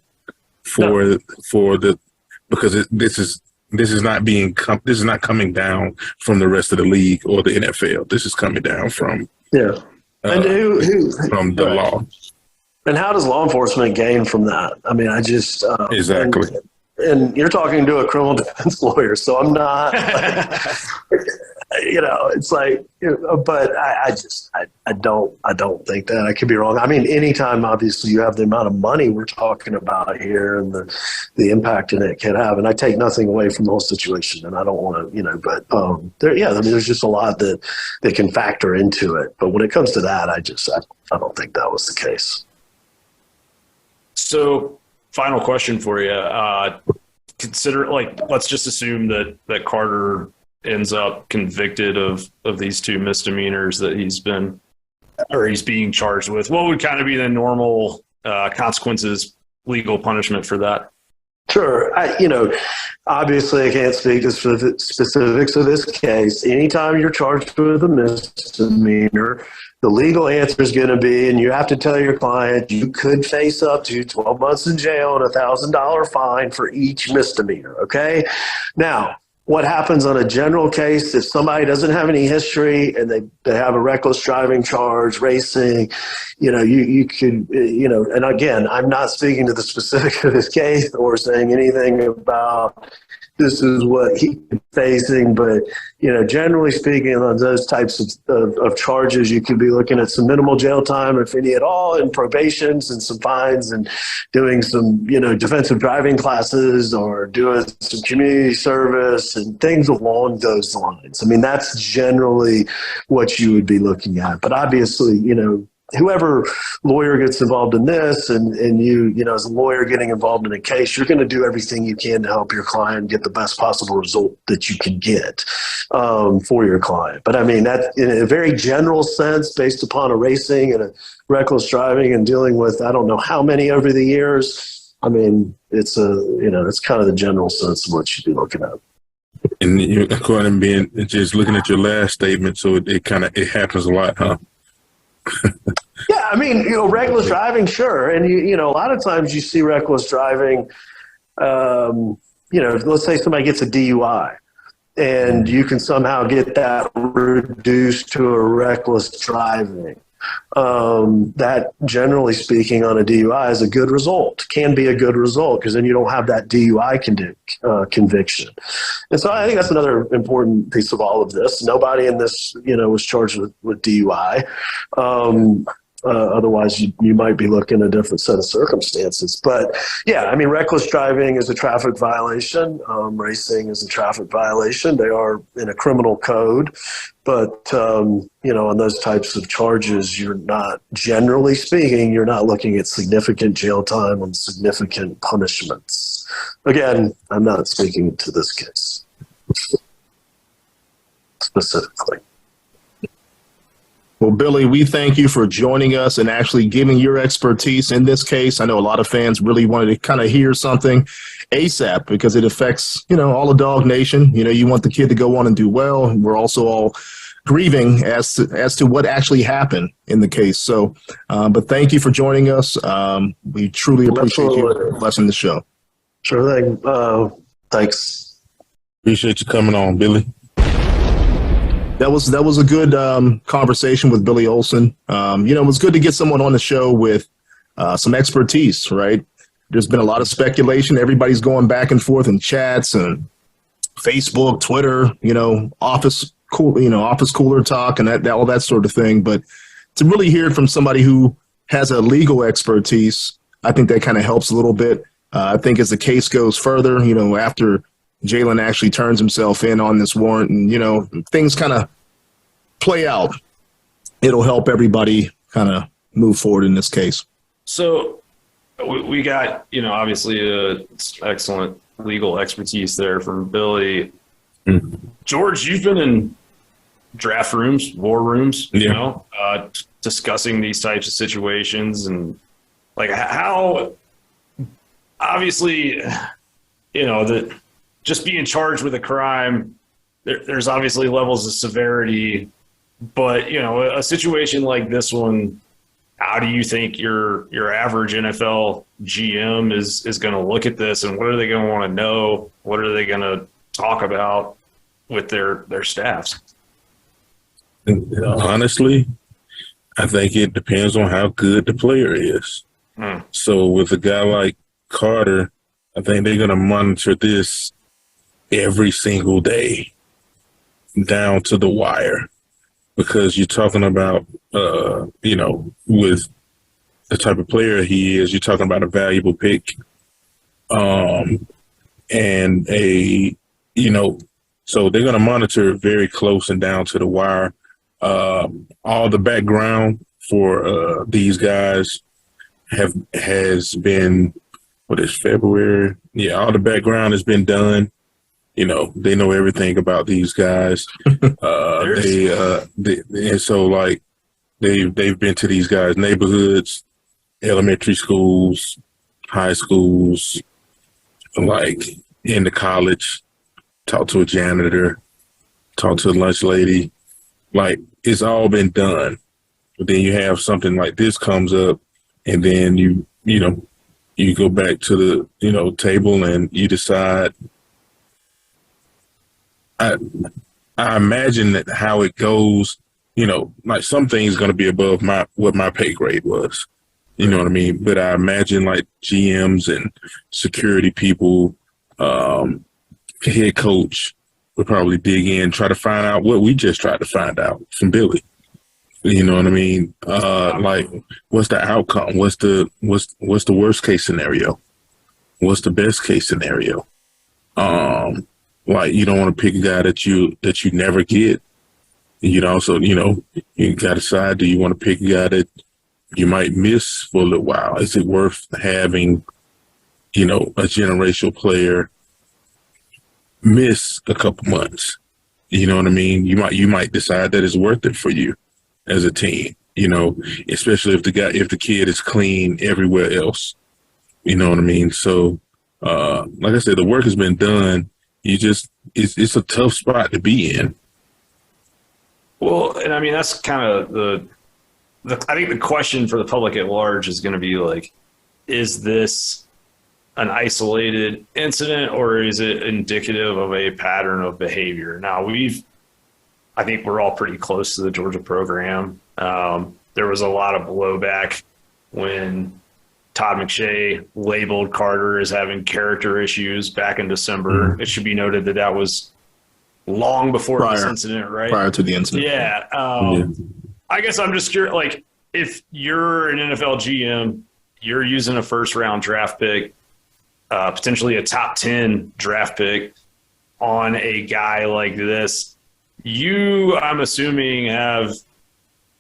Speaker 4: because this is not coming down from the rest of the league or the NFL. This is coming down from
Speaker 6: and
Speaker 4: from the law.
Speaker 6: And how does law enforcement gain from that?
Speaker 4: Exactly.
Speaker 6: And you're talking to a criminal defense lawyer, so I'm not. it's like, but I don't think that. I could be wrong. I mean, anytime obviously you have the amount of money we're talking about here and the impact that it can have, and I take nothing away from the whole situation, and I don't want to, but there's just a lot that can factor into it. But when it comes to that, I don't think that was the case.
Speaker 5: So, final question for you. Consider, let's just assume that Carter ends up convicted of these two misdemeanors that he's being charged with. What would kind of be the normal consequences, legal punishment for that?
Speaker 6: Sure. Obviously I can't speak to specifics of this case. Anytime you're charged with a misdemeanor, the legal answer is going to be, and you have to tell your client, you could face up to 12 months in jail and $1,000 fine for each misdemeanor. Okay. Now, what happens on a general case if somebody doesn't have any history and they have a reckless driving charge, racing, you could, and again, I'm not speaking to the specific of this case or saying anything about this is what he's facing, but generally speaking, on those types of charges, you could be looking at some minimal jail time, if any at all, and probations and some fines and doing some, defensive driving classes or doing some community service and things along those lines. I mean, that's generally what you would be looking at. But obviously, whoever lawyer gets involved in this and you as a lawyer getting involved in a case, you're going to do everything you can to help your client get the best possible result that you can get for your client. But I mean, that in a very general sense, based upon a racing and a reckless driving and dealing with, I don't know how many over the years. I mean, it's it's kind of the general sense of what you'd be looking at.
Speaker 4: And you're according to being just looking at your last statement. So it happens a lot, huh?
Speaker 6: Yeah, I mean, reckless driving, sure. And, a lot of times you see reckless driving, let's say somebody gets a DUI and you can somehow get that reduced to a reckless driving. That, generally speaking, on a DUI is a good result, can be a good result, because then you don't have that DUI conviction. And so I think that's another important piece of all of this. Nobody in this, was charged with DUI. Otherwise, you might be looking at a different set of circumstances. But, yeah, I mean, reckless driving is a traffic violation. Racing is a traffic violation. They are in a criminal code. But, on those types of charges, you're not, generally speaking, you're not looking at significant jail time and significant punishments. Again, I'm not speaking to this case specifically.
Speaker 3: Well, Billy, we thank you for joining us and actually giving your expertise in this case. I know a lot of fans really wanted to kind of hear something ASAP because it affects, all of Dog Nation. You want the kid to go on and do well. We're also all grieving as to what actually happened in the case. So, but thank you for joining us. We truly appreciate you blessing the show.
Speaker 6: Sure thing. Thanks.
Speaker 4: Appreciate you coming on, Billy.
Speaker 3: That was a good conversation with Billy Olson. It was good to get someone on the show with some expertise, right? There's been a lot of speculation. Everybody's going back and forth in chats and Facebook, Twitter, office cooler talk and that all that sort of thing. But to really hear it from somebody who has a legal expertise, I think that kind of helps a little bit. I think as the case goes further, after Jalen actually turns himself in on this warrant and, things kind of play out, it'll help everybody kind of move forward in this case.
Speaker 5: So we got, obviously excellent legal expertise there from Billy. Mm-hmm. George, you've been in draft rooms, war rooms, discussing these types of situations and how obviously, that just being charged with a crime, there's obviously levels of severity, but a situation like this one, how do you think your average NFL GM is going to look at this, and what are they going to want to know? What are they going to talk about with their staffs?
Speaker 4: Honestly, I think it depends on how good the player is. So with a guy like Carter, I think they're going to monitor this every single day. down to the wire, because you're talking about, with the type of player he is, you're talking about a valuable pick, and so they're going to monitor it very close and down to the wire. All the background for these guys has been, what is February? Yeah, all the background has been done. They know everything about these guys. And so like they've been to these guys' neighborhoods, elementary schools, high schools, like in the college, talk to a janitor, talk to a lunch lady. Like, it's all been done. But then you have something like this comes up, and then you go back to the table and you decide. I imagine that how it goes, like some things going to be above what my pay grade was. You know what I mean? But I imagine like GMs and security people, head coach would probably dig in, try to find out what we just tried to find out from Billy. You know what I mean? Like, what's the outcome? What's the worst case scenario? What's the best case scenario? Like, you don't want to pick a guy that you never get. You also, you got to decide, do you want to pick a guy that you might miss for a little while? Is it worth having, a generational player miss a couple months? You know what I mean? You might decide that it's worth it for you as a team, especially if the kid is clean everywhere else. You know what I mean? So, like I said, the work has been done. It's a tough spot to be in.
Speaker 5: Well, and I mean, that's kind of I think the question for the public at large is going to be like, is this an isolated incident or is it indicative of a pattern of behavior? Now, I think we're all pretty close to the Georgia program. There was a lot of blowback when Todd McShay labeled Carter as having character issues back in December. It should be noted that was long before this incident, right?
Speaker 3: Prior to the incident.
Speaker 5: Yeah. I guess I'm just curious, like, if you're an NFL GM, you're using a first-round draft pick, potentially a top 10 draft pick on a guy like this, I'm assuming, have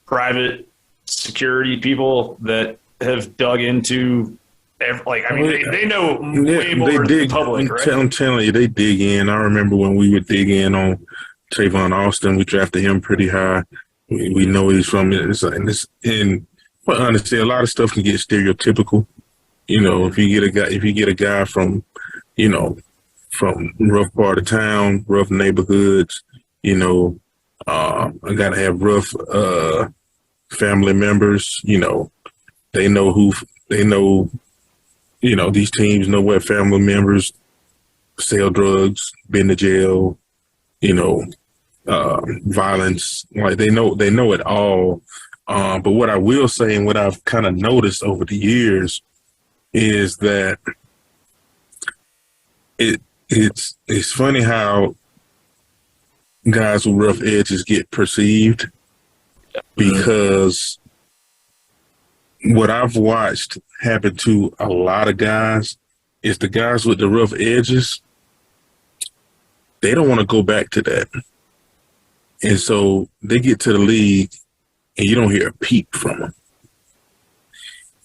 Speaker 5: private security people that have dug into, they know way more than the public, right?
Speaker 4: I'm telling you, they dig in. I remember when we would dig in on Trayvon Austin, we drafted him pretty high. We know he's from it. But honestly, a lot of stuff can get stereotypical. If you get a guy from, from rough part of town, rough neighborhoods, I gotta have rough family members. They know these teams know what family members sell drugs, been to jail, violence. Like, they know it all. But what I will say, and what I've kind of noticed over the years, is that it's funny how guys with rough edges get perceived, because what I've watched happen to a lot of guys is the guys with the rough edges, they don't want to go back to that. And so they get to the league and you don't hear a peep from them.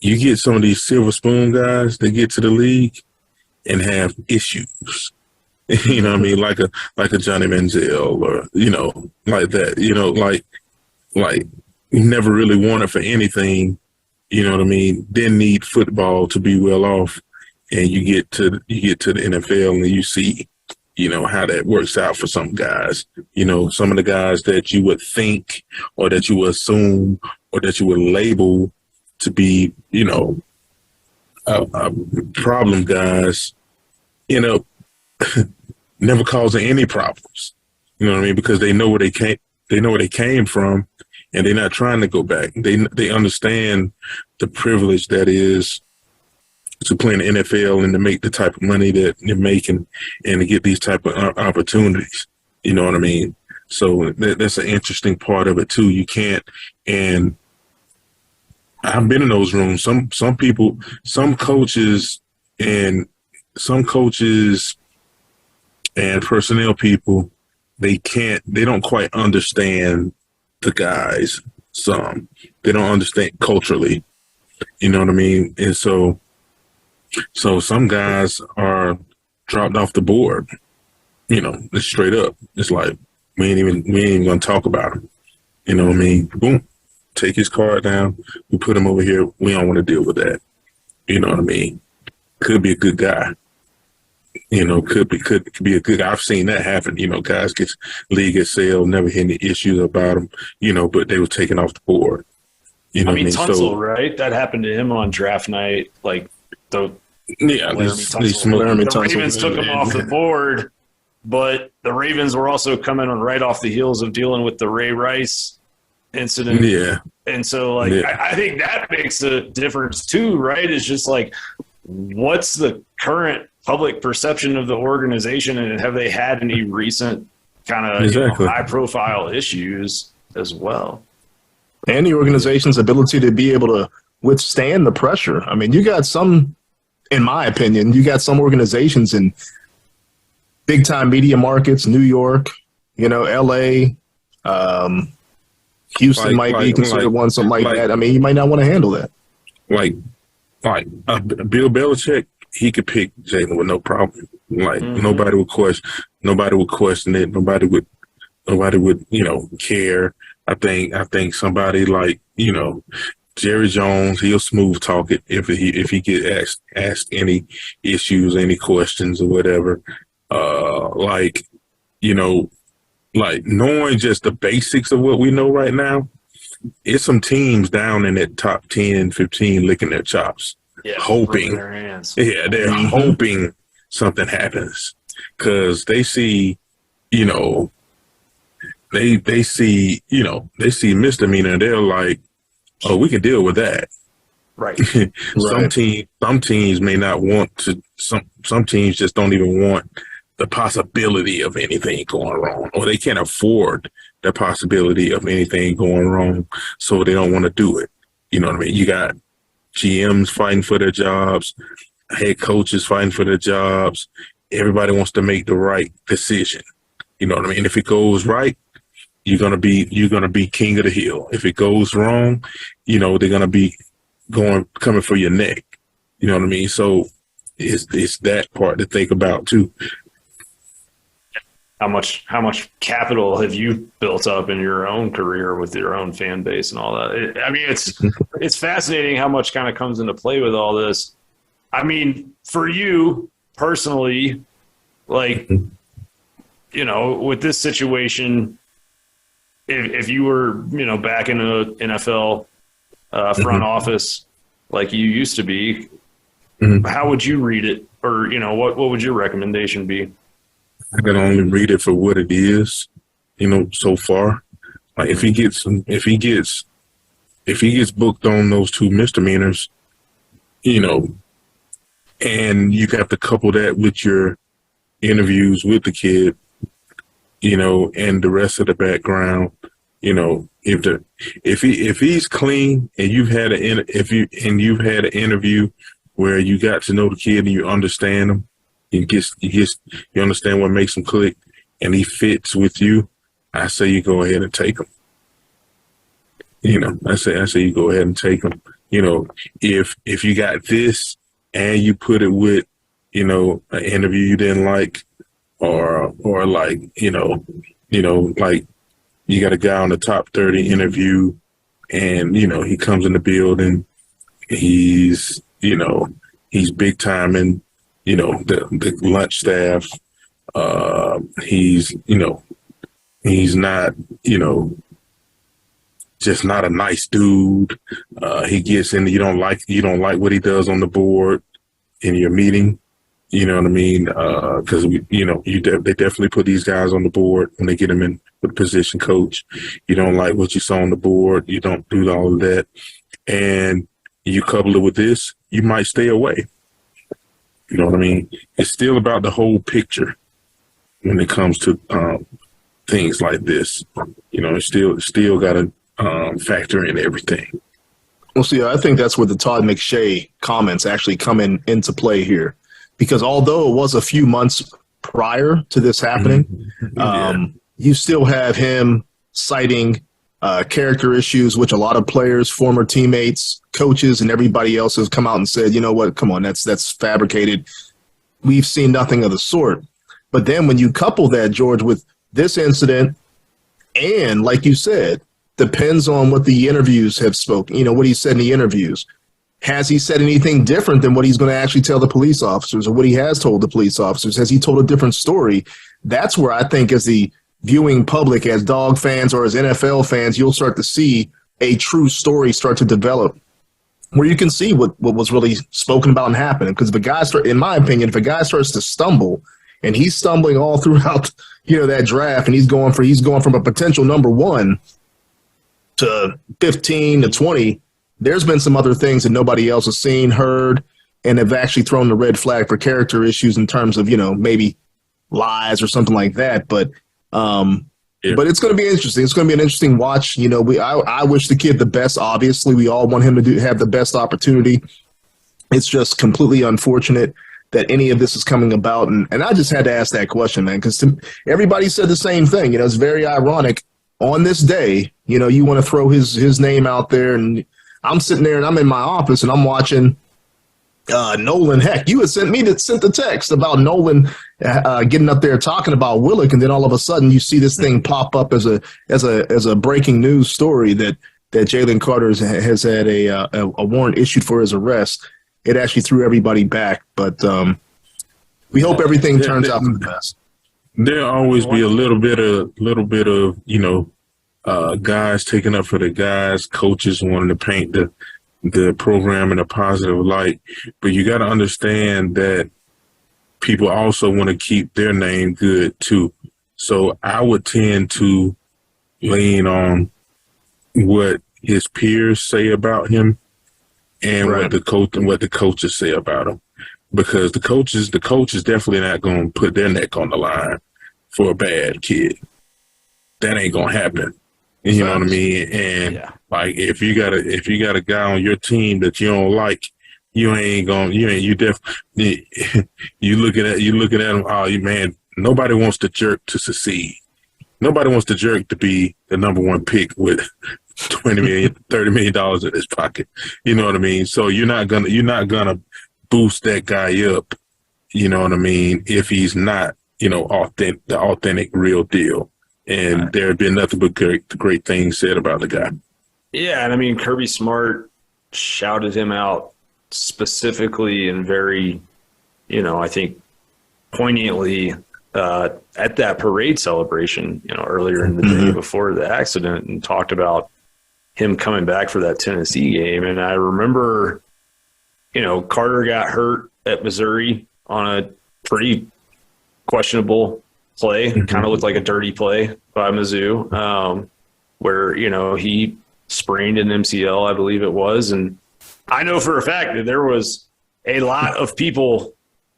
Speaker 4: You get some of these silver spoon guys, they get to the league and have issues. You know what I mean? Like a Johnny Manziel, or, like that, like never really wanted for anything. You know what I mean? Didn't need football to be well off. And you get to the NFL and you see, how that works out for some guys. Some of the guys that you would think, or that you would assume, or that you would label to be, problem guys, never causing any problems. You know what I mean? Because they know where they came from, and they're not trying to go back. They understand the privilege that is to play in the NFL and to make the type of money that they're making and to get these type of opportunities. You know what I mean? So that's an interesting part of it too. You can't, and I've been in those rooms. Some people, some coaches and personnel people, they don't quite understand the guys. They don't understand culturally. You know what I mean? And so some guys are dropped off the board. You know, it's straight up. It's like we ain't even gonna talk about him. You know what I mean? Boom, take his card down. We put him over here. We don't want to deal with that. You know what I mean? Could be a good guy. You know, could be a good guy. I've seen that happen. You know, guys league gets sale, never had any issues about them. You know, but they were taken off the board. You know
Speaker 5: I mean,
Speaker 4: what I mean?
Speaker 5: Tunsil, right? That happened to him on draft night. Like the Ravens took him off the board, but the Ravens were also coming on right off the heels of dealing with the Ray Rice incident.
Speaker 4: Yeah.
Speaker 5: And so, like, I think that makes a difference too, right? It's just like, what's the current public perception of the organization, and have they had any recent kind of high-profile issues as well?
Speaker 3: And the organization's ability to be able to withstand the pressure. I mean, you got some, in my opinion, you got some organizations in big-time media markets, New York, you know, L.A., Houston might be considered one, something like that. I mean, you might not want to handle that.
Speaker 4: Like Bill Belichick, he could pick Jalen with no problem. Like nobody would question it. Nobody would, you know, care. I think somebody like, you know, Jerry Jones, he'll smooth talk it if he get asked any issues, any questions or whatever. Like, you know, like knowing just the basics of what we know right now, it's some teams down in that top 10, 15 licking their chops, hoping. They're hoping something happens because they see, you know, they see misdemeanor and they're like, oh, we can deal with that.
Speaker 5: Right.
Speaker 4: Some teams may not want to. Some teams just don't even want the possibility of anything going wrong, or they can't afford the possibility of anything going wrong, so they don't want to do it. You know what I mean? You got GMs fighting for their jobs, head coaches fighting for their jobs. Everybody wants to make the right decision. You know what I mean? If it goes right, you're gonna be king of the hill. If it goes wrong, you know they're gonna be coming for your neck. You know what I mean? So it's that part to think about too.
Speaker 5: How much capital have you built up in your own career with your own fan base and all that? I mean, it's fascinating how much kind of comes into play with all this. I mean, for you personally, like, you know, with this situation, if you were, you know, back in a NFL front office like you used to be, how would you read it? Or, you know, what would your recommendation be?
Speaker 4: I can only read it for what it is, you know, so far. Like if he gets booked on those 2 misdemeanors, you know, and you have to couple that with your interviews with the kid, you know, and the rest of the background, you know, if he's clean and you've had an interview where you got to know the kid and you understand him, you understand what makes him click, and he fits with you, I say you go ahead and take him. You know, I say you go ahead and take him. You know, if you got this and you put it with, you know, an interview you didn't like, or like, you know, like you got a guy on the top 30 interview, and you know he comes in the building, he's big time in, you know, the lunch staff. He's not, you know, just not a nice dude. He gets in, you don't like what he does on the board in your meeting. You know what I mean? Because they definitely put these guys on the board when they get them in with position coach. You don't like what you saw on the board. You don't do all of that, and you couple it with this, you might stay away. You know what I mean? It's still about the whole picture when it comes to things like this. Still got to factor in everything.
Speaker 3: Well, see, I think that's where the Todd McShay comments actually come into play here, because although it was a few months prior to this happening, you still have him citing character issues, which a lot of players, former teammates, coaches, and everybody else has come out and said, you know what, come on, that's fabricated. We've seen nothing of the sort. But then when you couple that, George, with this incident, and like you said, depends on what the interviews have spoken, what he said in the interviews. Has he said anything different than what he's going to actually tell the police officers, or what he has told the police officers? Has he told a different story? That's where I think, as the viewing public, as Dawg fans or as NFL fans, you'll start to see a true story start to develop, where you can see what was really spoken about and happening. Because in my opinion, if a guy starts to stumble, and he's stumbling all throughout, that draft, and he's going from a potential number 1 to 15 to 20, there's been some other things that nobody else has seen, heard, and have actually thrown the red flag for character issues in terms of, maybe lies or something like that. But it's going to be interesting. It's going to be an interesting watch. I wish the kid the best. Obviously, we all want him to have the best opportunity. It's just completely unfortunate that any of this is coming about. And I just had to ask that question, man, because everybody said the same thing. It's very ironic. On this day, you want to throw his name out there, and I'm sitting there and I'm in my office and I'm watching Nolan. Heck, you had sent the text about Nolan getting up there talking about Willick, and then all of a sudden you see this thing pop up as a breaking news story that Jalen Carter has had a warrant issued for his arrest. It actually threw everybody back, but we hope everything turns out for the best.
Speaker 4: There'll always be a little bit of guys taking up for the guys, coaches wanting to paint the program in a positive light. But you got to understand that people also want to keep their name good too. So I would tend to lean on what his peers say about him and what the coaches say about him. Because the coaches definitely not going to put their neck on the line for a bad kid. That ain't going to happen. You know what I mean? And like, if you got a guy on your team that you don't like, you looking at him. Oh, man, nobody wants the jerk to succeed. Nobody wants the jerk to be the number 1 pick with $20 million, $30 million in his pocket. You know what I mean? So you're not gonna boost that guy up. You know what I mean? If he's not, the authentic, real deal. And there have been nothing but great things said about the guy.
Speaker 5: Yeah, and I mean, Kirby Smart shouted him out specifically and very, I think poignantly at that parade celebration, earlier in the day before the accident, and talked about him coming back for that Tennessee game. And I remember, Carter got hurt at Missouri on a pretty questionable play. Kind of looked like a dirty play by Mizzou, where, he sprained an MCL, I believe it was. And I know for a fact that there was a lot of people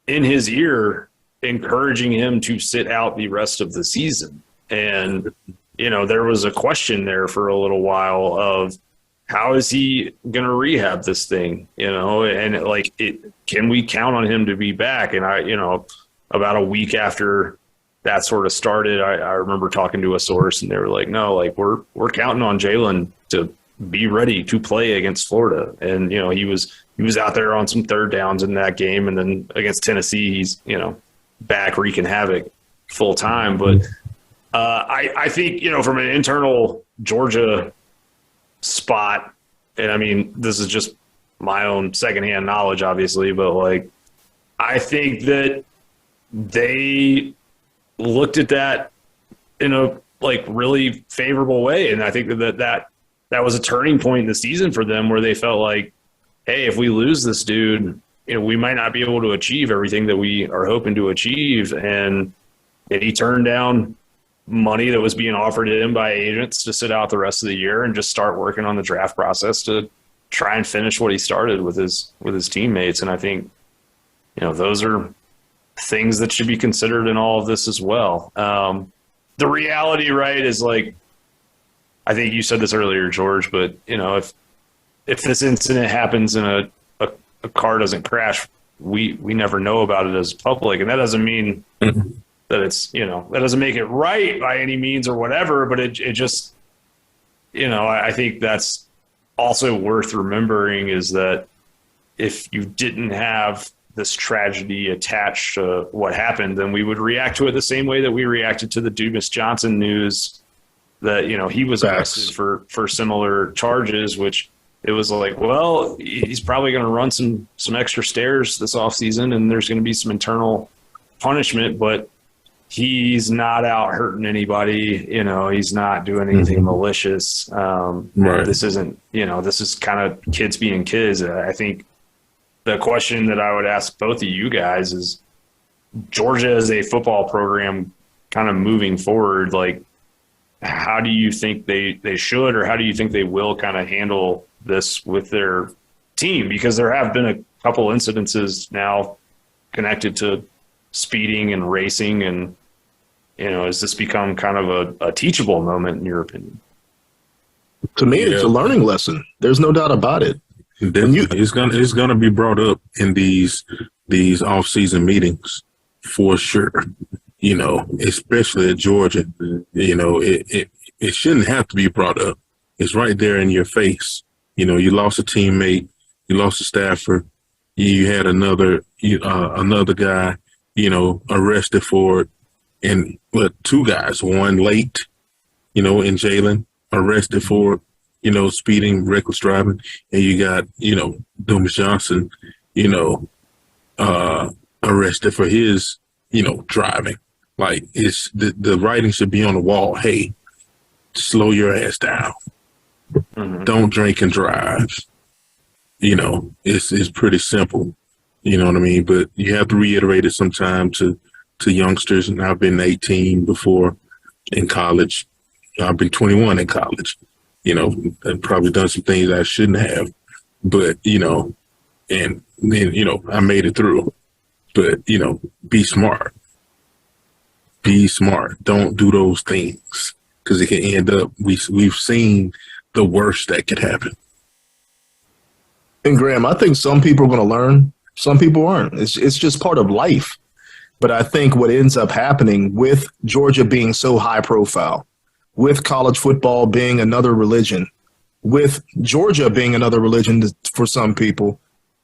Speaker 5: in his ear encouraging him to sit out the rest of the season. And, there was a question there for a little while of how is he going to rehab this thing, and can we count on him to be back? And about a week after that sort of started, I remember talking to a source, and they were like, no, we're counting on Jalen to be ready to play against Florida. And, he was out there on some third downs in that game. And then against Tennessee, he's, back wreaking havoc full time. But I think, from an internal Georgia spot, and I mean, this is just my own secondhand knowledge, obviously, but I think that they looked at that in a really favorable way. And I think that was a turning point in the season for them, where they felt like, hey, if we lose this dude, we might not be able to achieve everything that we are hoping to achieve. And he turned down money that was being offered to him by agents to sit out the rest of the year and just start working on the draft process to try and finish what he started with his teammates. And I think, those are things that should be considered in all of this as well. the reality, right, is like, I think you said this earlier, George, but if this incident happens and a car doesn't crash, we never know about it as public. And that doesn't mean that it's, that doesn't make it right by any means or whatever, but it just, I think that's also worth remembering, is that if you didn't have this tragedy attached to what happened, then we would react to it the same way that we reacted to the Dumas Johnson news that, he was arrested for similar charges, which it was like, well, he's probably going to run some extra stairs this offseason and there's going to be some internal punishment, but he's not out hurting anybody. He's not doing anything malicious.
Speaker 4: Right.
Speaker 5: This isn't, this is kind of kids being kids. I think the question that I would ask both of you guys is, Georgia as a football program kind of moving forward, like, how do you think they should, or how do you think they will kind of handle this with their team? Because there have been a couple incidences now connected to speeding and racing, and has this become kind of a teachable moment in your opinion?
Speaker 3: To me, it's a learning lesson. There's no doubt about it.
Speaker 4: Definitely. It's gonna be brought up in these off-season meetings for sure. Especially at Georgia. It shouldn't have to be brought up. It's right there in your face. You lost a teammate, you lost a staffer, you had another guy, arrested for it, and two guys, one late, and Jalen arrested for, speeding, reckless driving, and you got, Dumas Johnson, arrested for his, driving. Like, it's the writing should be on the wall. Hey, slow your ass down. Don't drink and drive. It's pretty simple. You know what I mean? But you have to reiterate it sometimes to youngsters. And I've been 18 before in college. I've been 21 in college. I've probably done some things I shouldn't have. But, and then, I made it through. But, be smart. Be smart. Don't do those things, because it can end up, we've seen the worst that could happen.
Speaker 3: And Graham, I think some people are going to learn. Some people aren't. It's just part of life. But I think what ends up happening with Georgia being so high profile, with college football being another religion, with Georgia being another religion for some people,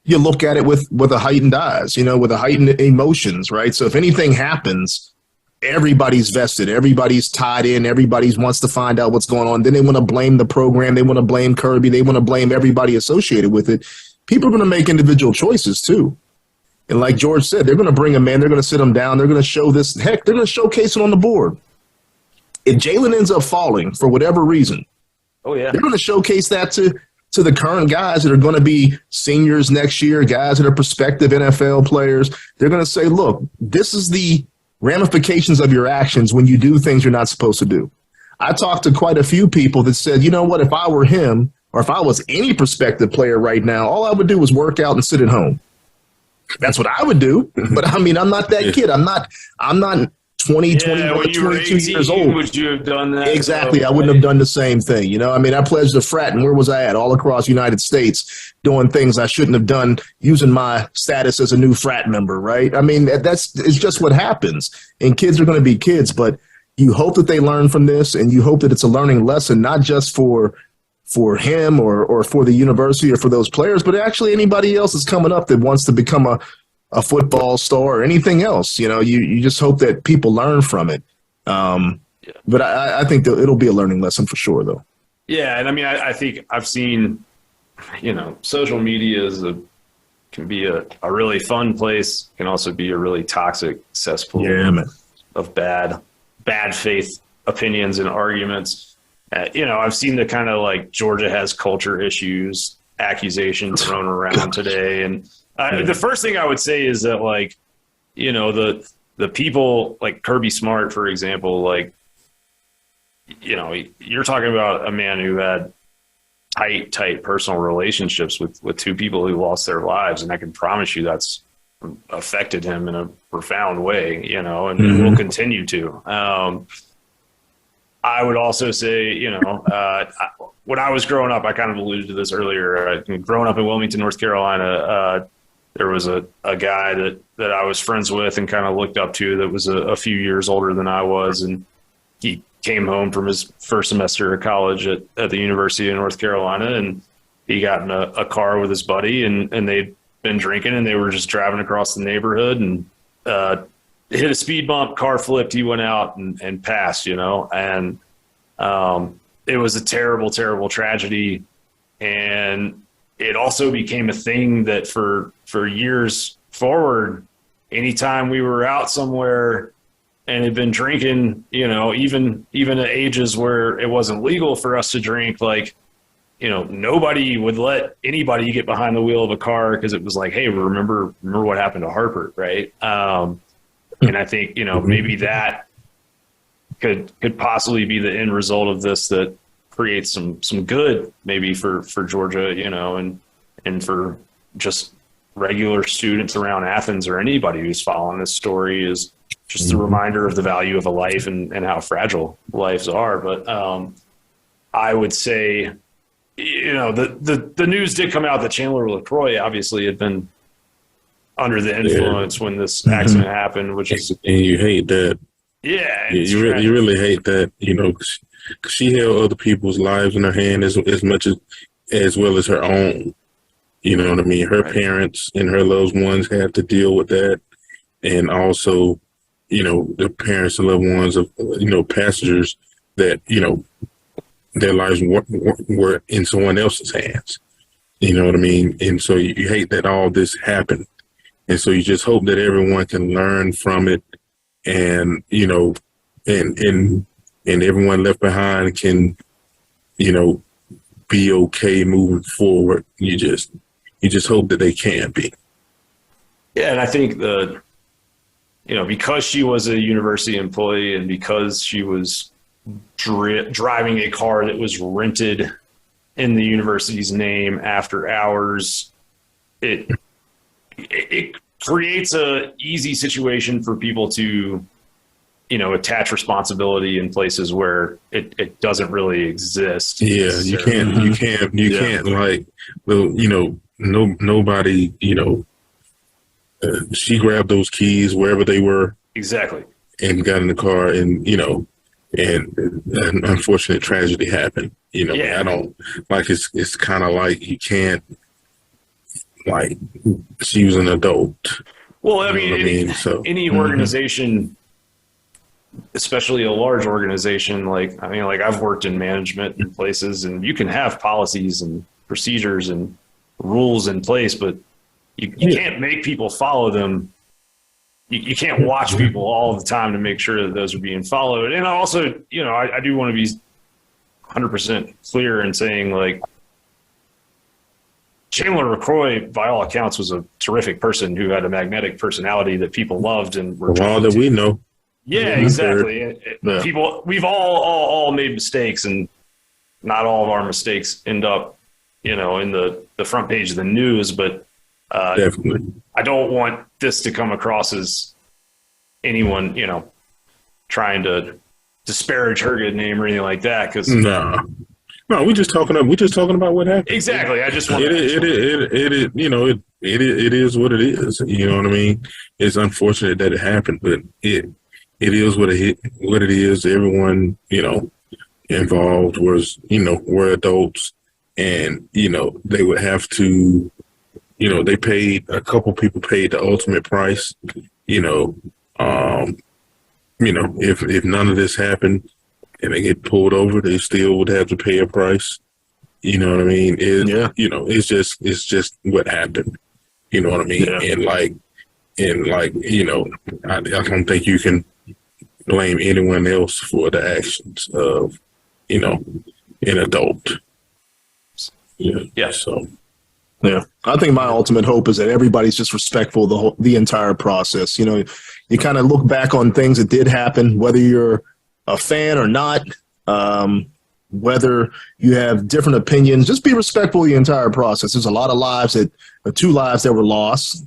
Speaker 3: you look at it with a heightened eyes, with a heightened emotions, right? So if anything happens, everybody's vested, everybody's tied in, everybody wants to find out what's going on. Then they want to blame the program, they want to blame Kirby, they want to blame everybody associated with it. People are going to make individual choices too. And like George said, they're going to bring him in, they're going to sit him down, they're going to show this, heck, they're going to showcase it on the board. If Jalen ends up falling for whatever reason, they're going to showcase that to the current guys that are going to be seniors next year, guys that are prospective NFL players. They're going to say, look, this is the ramifications of your actions when you do things you're not supposed to do. I talked to quite a few people that said, you know what, if I were him, or if I was any prospective player right now, all I would do was work out and sit at home. That's what I would do. But I mean, I'm not that kid. I'm not 20, 21, 22 years old.
Speaker 5: Would you have done that?
Speaker 3: Exactly. I wouldn't have done the same thing. I mean, I pledged a frat, and where was I at? All across the United States, doing things I shouldn't have done, using my status as a new frat member, right? I mean, it's just what happens. And kids are going to be kids, but you hope that they learn from this, and you hope that it's a learning lesson, not just for him or for the university or for those players, but actually anybody else that's coming up that wants to become a football star or anything else. You just hope that people learn from it. But I think that it'll be a learning lesson for sure, though.
Speaker 5: Yeah, and I mean, I think I've seen, social media can be a really fun place, can also be a really toxic cesspool of bad faith opinions and arguments. I've seen the kind of like Georgia has culture issues, accusations thrown around today. And the first thing I would say is that, like, the people like Kirby Smart, for example, like, you're talking about a man who had tight personal relationships with two people who lost their lives. And I can promise you that's affected him in a profound way, and will continue to. I would also say, when I was growing up, I kind of alluded to this earlier. Growing up in Wilmington, North Carolina, there was a guy that I was friends with and kind of looked up to that was a few years older than I was. And he came home from his first semester of college at the University of North Carolina, and he got in a car with his buddy, and they'd been drinking, and they were just driving across the neighborhood and hit a speed bump, car flipped, he went out and passed, and it was a terrible, terrible tragedy. And it also became a thing that for years forward, anytime we were out somewhere and had been drinking, even at ages where it wasn't legal for us to drink, nobody would let anybody get behind the wheel of a car because it was like, hey, remember what happened to Harper, right? And I think, maybe that could possibly be the end result of this, that creates some good maybe for Georgia, and for just regular students around Athens, or anybody who's following this story, is just a reminder of the value of a life and how fragile lives are. But I would say, the news did come out that Chandler LaCroix obviously had been under the influence when this accident happened, which is,
Speaker 4: and you hate that.
Speaker 5: Yeah,
Speaker 4: you really hate that, because she held other people's lives in her hand as much as well as her own. You know what I mean? Her parents and her loved ones had to deal with that, and also, the parents and loved ones of passengers that their lives were in someone else's hands. You know what I mean? And so you hate that all this happened. And so you just hope that everyone can learn from it, and, and everyone left behind can, be okay moving forward. You just hope that they can be.
Speaker 5: Yeah. And I think because she was a university employee, and because she was driving a car that was rented in the university's name after hours, it creates a easy situation for people to, attach responsibility in places where it doesn't really exist.
Speaker 4: Yeah, you can't like, well, nobody, she grabbed those keys wherever they were.
Speaker 5: Exactly.
Speaker 4: And got in the car, and, and an unfortunate tragedy happened. I don't like, it's kind of like you can't, like, she was an adult.
Speaker 5: Well, I mean, any organization, especially a large organization, I've worked in management in places, and you can have policies and procedures and rules in place, but you can't make people follow them. You can't watch people all the time to make sure that those are being followed. And also, I do want to be 100% clear in saying, Chandler LaCroix, by all accounts, was a terrific person who had a magnetic personality that people loved and were
Speaker 4: all that we know.
Speaker 5: Yeah, exactly. People, we've all made mistakes, and not all of our mistakes end up, in the front page of the news. But
Speaker 4: definitely,
Speaker 5: I don't want this to come across as anyone, trying to disparage her good name or anything like that. Because
Speaker 4: no, we're just talking about what happened.
Speaker 5: Exactly. I just want
Speaker 4: it is what it is. You know what I mean? It's unfortunate that it happened, but it is what it is. Everyone, involved were adults, and, they would have to, a couple people paid the ultimate price, if none of this happened and they get pulled over, they still would have to pay a price. You know what I mean? It's just what happened. You know what I mean? Yeah. I don't think you can blame anyone else for the actions of, an adult.
Speaker 5: Yeah.
Speaker 4: So.
Speaker 3: Yeah, I think my ultimate hope is that everybody's just respectful of the entire process. You kind of look back on things that did happen, whether you're a fan or not, whether you have different opinions, just be respectful of the entire process. There's a lot of lives two lives that were lost,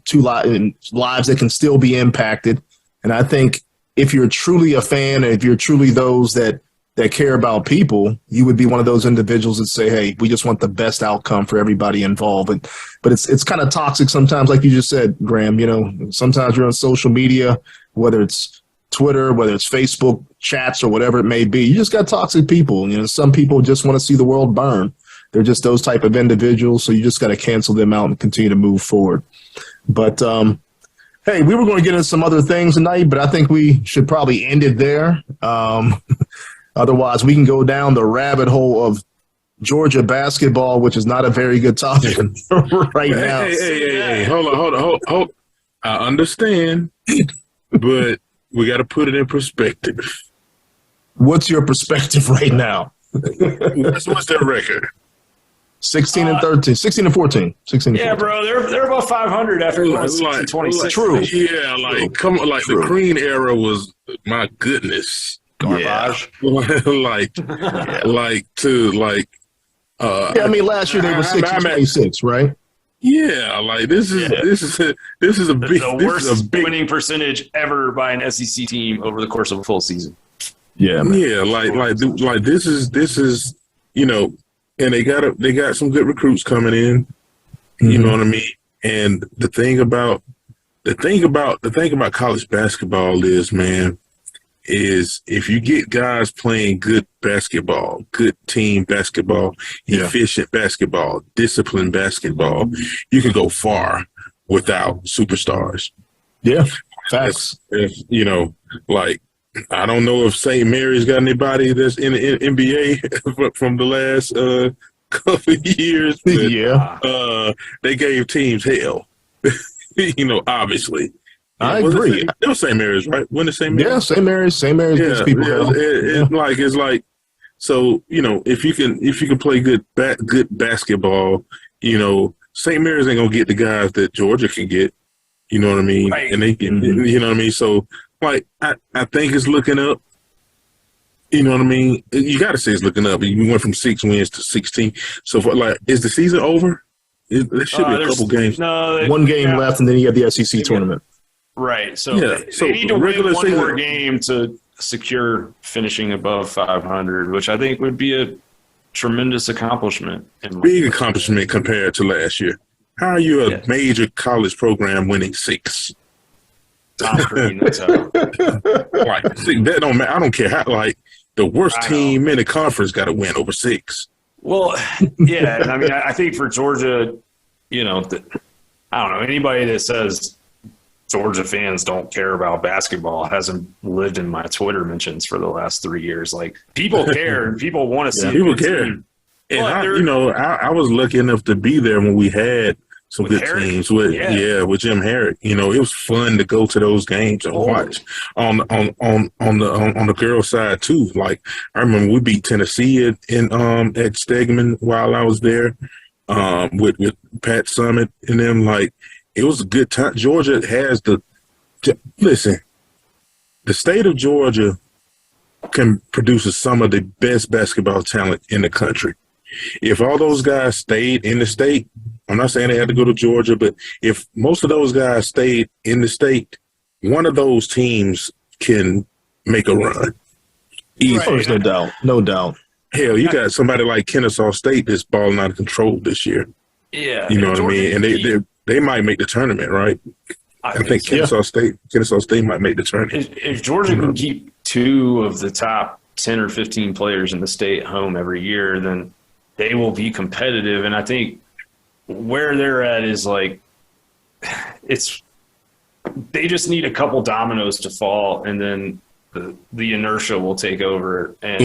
Speaker 3: lives that can still be impacted. And I think if you're truly a fan, and if you're truly those that that care about people, you would be one of those individuals that say, hey, we just want the best outcome for everybody involved. But it's kind of toxic sometimes, like you just said, Graham. You know, sometimes you're on social media, whether it's Twitter, whether it's Facebook chats or whatever it may be. You just got toxic people. You know, some people just want to see the world burn. They're just those type of individuals. So you just got to cancel them out and continue to move forward. But, hey, we were going to get into some other things tonight, but I think we should probably end it there. Otherwise, we can go down the rabbit hole of Georgia basketball, which is not a very good topic right now.
Speaker 4: Hey, hold on. I understand, but we got to put it in perspective.
Speaker 3: What's your perspective right now?
Speaker 4: What's their record?
Speaker 3: 16 and 13, 16 and 14, 16 and 14.
Speaker 5: Yeah, bro, they're about 500 after 26.
Speaker 3: True.
Speaker 4: Yeah, like come on, like
Speaker 3: True.
Speaker 4: the Green era was, my goodness,
Speaker 5: Garbage.
Speaker 4: like
Speaker 3: I mean, last year they were 6 and 26, right?
Speaker 4: Yeah, like this is a big,
Speaker 5: the
Speaker 4: this
Speaker 5: worst
Speaker 4: is a big
Speaker 5: winning percentage ever by an SEC team over the course of a full season.
Speaker 3: Yeah, man.
Speaker 4: Yeah, like this is you know, and they got some good recruits coming in. You know what I mean? And the thing about college basketball is, man, is if you get guys playing good basketball, good team basketball, efficient basketball, disciplined basketball, you can go far without superstars.
Speaker 3: Yeah, facts.
Speaker 4: You know, like, I don't know if St. Mary's got anybody that's in the NBA from the last couple of years. But, they gave teams hell. You know, obviously.
Speaker 3: I agree.
Speaker 4: It was St. Mary's, right? When the St. Mary's?
Speaker 3: Yeah, St. Mary's gives people hell.
Speaker 4: It's like, so, you know, if you can play good basketball, you know, St. Mary's ain't gonna get the guys that Georgia can get. You know what I mean?
Speaker 5: Right.
Speaker 4: And they can, you know what I mean? So, like, I think it's looking up. You know what I mean? You got to say it's looking up. We went from 6 wins to 16. So, is the season over? There should be a couple games.
Speaker 5: No,
Speaker 3: one game left, and then you have the SEC tournament.
Speaker 5: Right. So they need to win one more game to secure finishing above 500, which I think would be a tremendous accomplishment.
Speaker 4: Big accomplishment compared to last year. How are you a major college program winning 6?
Speaker 5: Like,
Speaker 4: that don't matter. I don't care how. Like, the worst team in the conference got to win over 6.
Speaker 5: Well, yeah. And I mean, I think for Georgia, you know, I don't know, anybody that says Georgia fans don't care about basketball hasn't lived in my Twitter mentions for the last 3 years. Like, people care and people want to see.
Speaker 4: People care. Team. And I was lucky enough to be there when we had some good
Speaker 5: Herrick.
Speaker 4: teams with Jim Herrick. You know, it was fun to go to those games and watch on the girls' side too. Like, I remember we beat Tennessee at Stegman while I was there, with Pat Summitt and them. Like, it was a good time. Georgia has listen. The state of Georgia can produce some of the best basketball talent in the country. If all those guys stayed in the state, I'm not saying they had to go to Georgia, but if most of those guys stayed in the state, one of those teams can make a run.
Speaker 3: There's no doubt.
Speaker 4: Hell, you got somebody like Kennesaw State that's balling out of control this year.
Speaker 5: Yeah.
Speaker 4: You know what I mean? And they might make the tournament, right? I think Kennesaw State might make the tournament.
Speaker 5: If Georgia can keep 2 of the top 10 or 15 players in the state home every year, then they will be competitive. And I think where they're at is like, they just need a couple dominoes to fall, and then the inertia will take over. And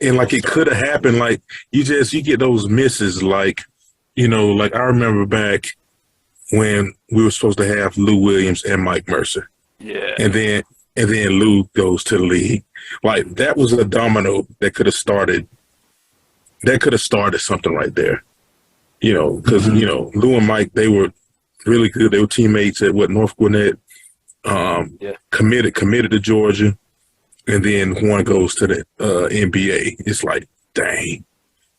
Speaker 4: it could have happened. Like, you get those misses. Like, you know, like I remember back when we were supposed to have Lou Williams and Mike Mercer.
Speaker 5: Yeah.
Speaker 4: And then Lou goes to the league. Like, that was a domino that could have started. That could have started something right there. You know, because, you know, Lou and Mike, they were really good. They were teammates at North Gwinnett, committed to Georgia. And then one goes to the NBA. It's like, dang.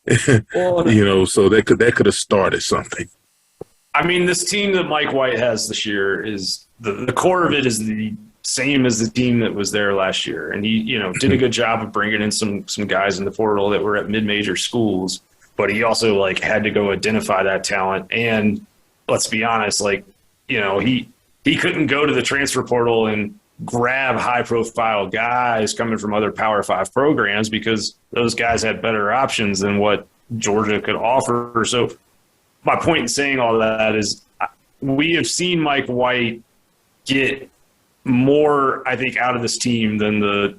Speaker 4: You know, so that could have started something.
Speaker 5: I mean, this team that Mike White has this year is the core of it is the same as the team that was there last year. And he, did a good job of bringing in some guys in the portal that were at mid-major schools, but he also like had to go identify that talent. And let's be honest, like, he couldn't go to the transfer portal and grab high-profile guys coming from other Power 5 programs because those guys had better options than what Georgia could offer. So my point in saying all that is we have seen Mike White get more, I think, out of this team than the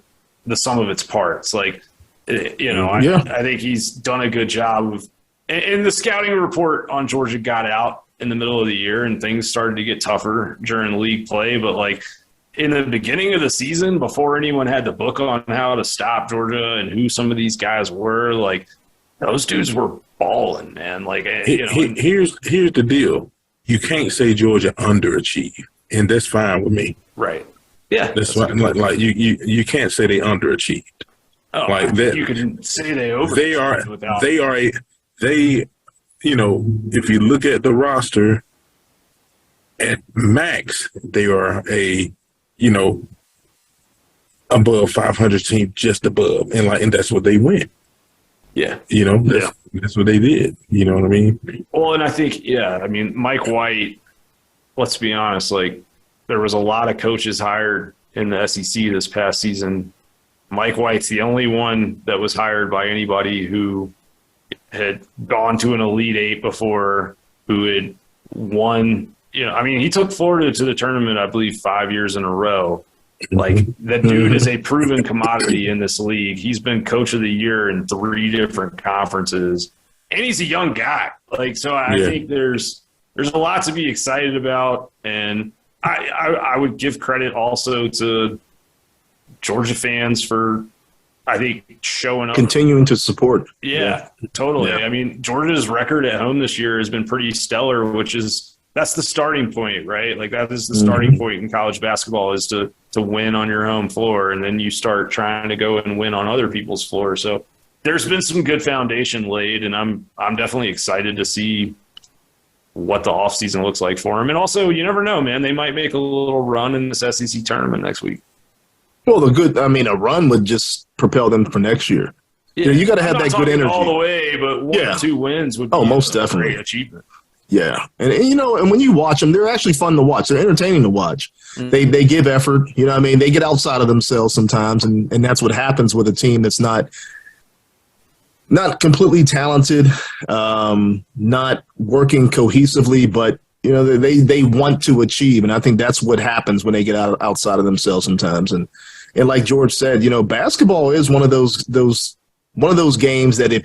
Speaker 5: sum of its parts. Like, I think he's done a good job of, and the scouting report on Georgia got out in the middle of the year and things started to get tougher during league play. But like in the beginning of the season, before anyone had the book on how to stop Georgia and who some of these guys were, like those dudes were balling, man. Like,
Speaker 4: here's the deal. You can't say Georgia underachieved, and that's fine with me.
Speaker 5: Right. Yeah.
Speaker 4: That's right. Like you can't say they underachieved.
Speaker 5: Oh,
Speaker 4: like that. You
Speaker 5: can say they overachieved.
Speaker 4: If you look at the roster, at max, they are above 500 team, just above, and that's what they went.
Speaker 5: Yeah.
Speaker 4: That's what they did. You know what I mean?
Speaker 5: Well, and I think, Mike White, let's be honest, like there was a lot of coaches hired in the SEC this past season. Mike White's the only one that was hired by anybody who had gone to an Elite Eight before, who had won. He took Florida to the tournament, I believe, 5 years in a row. Like, that dude is a proven commodity in this league. He's been coach of the year in 3 different conferences, and he's a young guy. Like, so I think there's a lot to be excited about, and I would give credit also to Georgia fans for, I think, showing up.
Speaker 3: Continuing to support.
Speaker 5: Yeah, totally. Yeah. Georgia's record at home this year has been pretty stellar, that's the starting point, right? Like that is the starting point in college basketball, is to win on your home floor, and then you start trying to go and win on other people's floor. So there's been some good foundation laid, and I'm definitely excited to see what the offseason looks like for them. And also, you never know, man, they might make a little run in this SEC tournament next week.
Speaker 3: Well, a run would just propel them for next year. Yeah, you got to have that good energy
Speaker 5: all the way, but 1 or 2 wins would be
Speaker 3: most definitely
Speaker 5: great achievement.
Speaker 3: Yeah, and when you watch them, they're actually fun to watch. They're entertaining to watch. Mm-hmm. They give effort. They get outside of themselves sometimes, and that's what happens with a team that's not completely talented, not working cohesively, but they want to achieve, and I think that's what happens when they get outside of themselves sometimes. And like George said, basketball is one of those games that if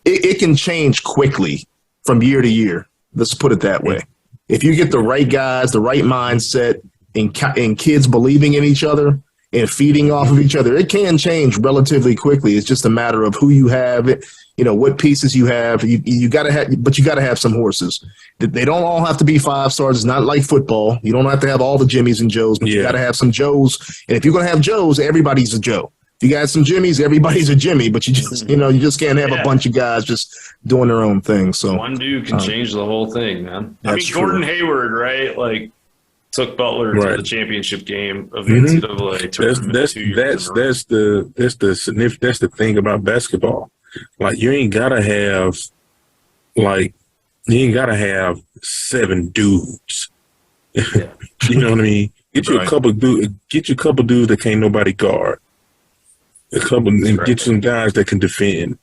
Speaker 3: it can change quickly from year to year. Let's put it that way. If you get the right guys, the right mindset, and kids believing in each other and feeding off of each other, it can change relatively quickly. It's just a matter of who you have, what pieces you have. You got to have some horses. They don't all have to be 5 stars. It's not like football. You don't have to have all the Jimmies and Joes, but you got to have some Joes. And if you're going to have Joes, everybody's a Joe. If you got some Jimmies, everybody's a Jimmy, but you just can't have a bunch of guys just doing their own thing. So
Speaker 5: one dude can change the whole thing, man. Gordon Hayward, right? Like, took Butler to the championship game of the NCAA tournament.
Speaker 4: That's the thing about basketball. Like, you ain't gotta have 7 dudes. Yeah. You know what I mean? Get you a couple dudes that can't nobody guard. Get some guys that can defend,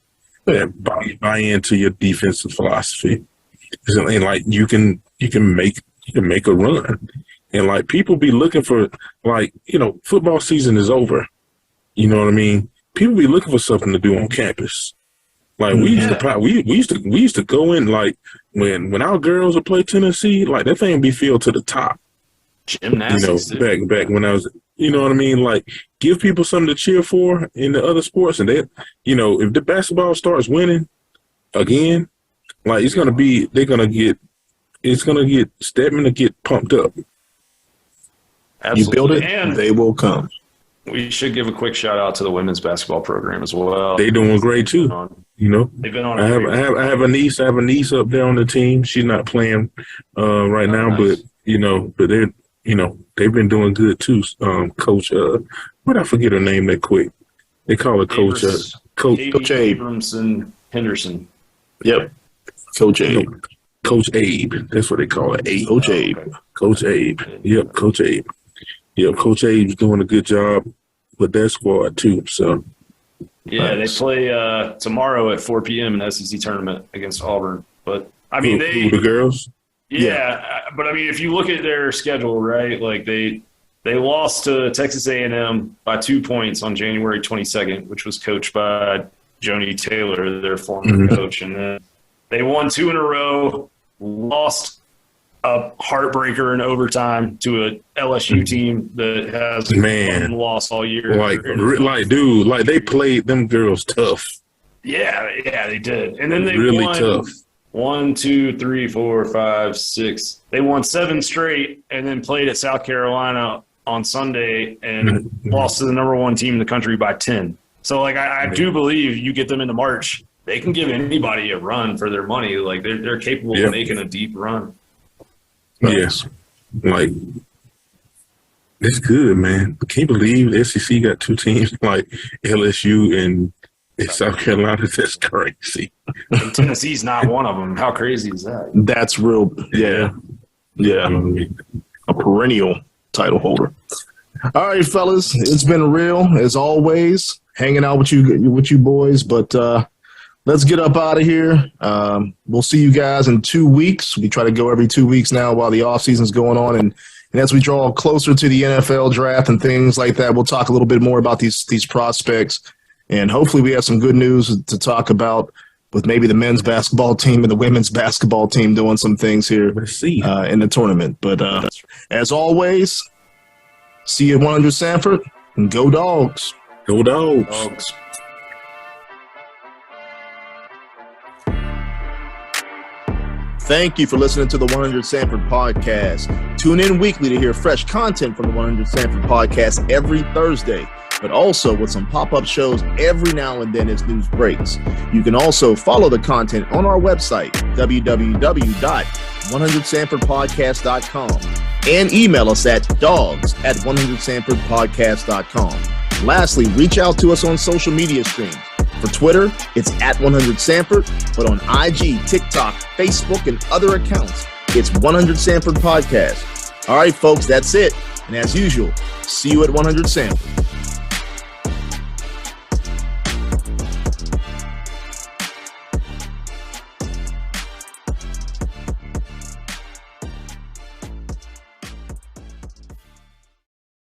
Speaker 4: that buy into your defensive philosophy, and like you can make a run. And like, people be looking for, like, football season is over. You know what I mean? People be looking for something to do on campus. Like, we used to go in, like, when our girls would play Tennessee, like, that thing would be filled to the top.
Speaker 5: Gymnastics,
Speaker 4: back when I was, you know what I mean? Like, give people something to cheer for in the other sports, and they, if the basketball starts winning again, like, it's gonna get Stedman to get pumped up.
Speaker 5: Absolutely.
Speaker 3: You build it, and they will come.
Speaker 5: We should give a quick shout out to the women's basketball program as well.
Speaker 4: They're doing great too.
Speaker 5: They've been on.
Speaker 4: I have a niece. up there on the team. She's not playing right now,
Speaker 5: nice.
Speaker 4: but they've been doing good too. Coach, what I forget her name that quick. They call her Coach
Speaker 3: Coach Abe.
Speaker 5: Abramson Henderson.
Speaker 3: Yep. Coach Abe.
Speaker 4: Coach Abe. That's what they call it. Abe.
Speaker 3: Coach Abe.
Speaker 4: Coach Abe. Yep. Coach Abe. Yep. Coach Abe's doing a good job with that squad too. So.
Speaker 5: Yeah, they play tomorrow at 4 p.m. in the SEC tournament against Auburn. But I mean,
Speaker 4: the girls.
Speaker 5: Yeah, but I mean, if you look at their schedule, right? Like they lost to Texas A&M by 2 points on January 22nd, which was coached by Joni Taylor, their former coach, and then they won 2 in a row, lost a heartbreaker in overtime to a LSU team that has one loss all year.
Speaker 4: Dude, they played them girls tough.
Speaker 5: Yeah, they did. And then they
Speaker 4: really
Speaker 5: won
Speaker 4: tough.
Speaker 5: 1, 2, 3, 4, 5, 6. They won 7 straight and then played at South Carolina on Sunday and lost to the number 1 team in the country by 10. So, I do believe you get them into March, they can give anybody a run for their money. Like, they're capable of making a deep run.
Speaker 4: Yes. It's good, man. Can't believe the SEC got 2 teams like LSU and South Carolina. That's crazy.
Speaker 5: And Tennessee's not one of them. How crazy is that?
Speaker 3: That's real. Yeah. A perennial title holder. All right, fellas. It's been real as always, hanging out with you boys. But let's get up out of here. We'll see you guys in 2 weeks. We try to go every 2 weeks now while the off season's going on, and as we draw closer to the NFL draft and things like that, we'll talk a little bit more about these prospects, and hopefully we have some good news to talk about with maybe the men's basketball team and the women's basketball team doing some things here in the tournament. But as always, see you at 100 Sanford, and go Dogs.
Speaker 4: Go Dogs.
Speaker 3: Thank you for listening to the 100 Sanford podcast. Tune in weekly to hear fresh content from the 100 Sanford podcast every Thursday, but also with some pop-up shows every now and then as news breaks. You can also follow the content on our website, www.100sanfordpodcast.com, and email us at dogs@100sanfordpodcast.com. Lastly, reach out to us on social media streams. For Twitter, it's at 100 Sanford, but on IG, TikTok, Facebook, and other accounts, it's 100 Sanford Podcast. All right, folks, that's it. And as usual, see you at 100 Sanford.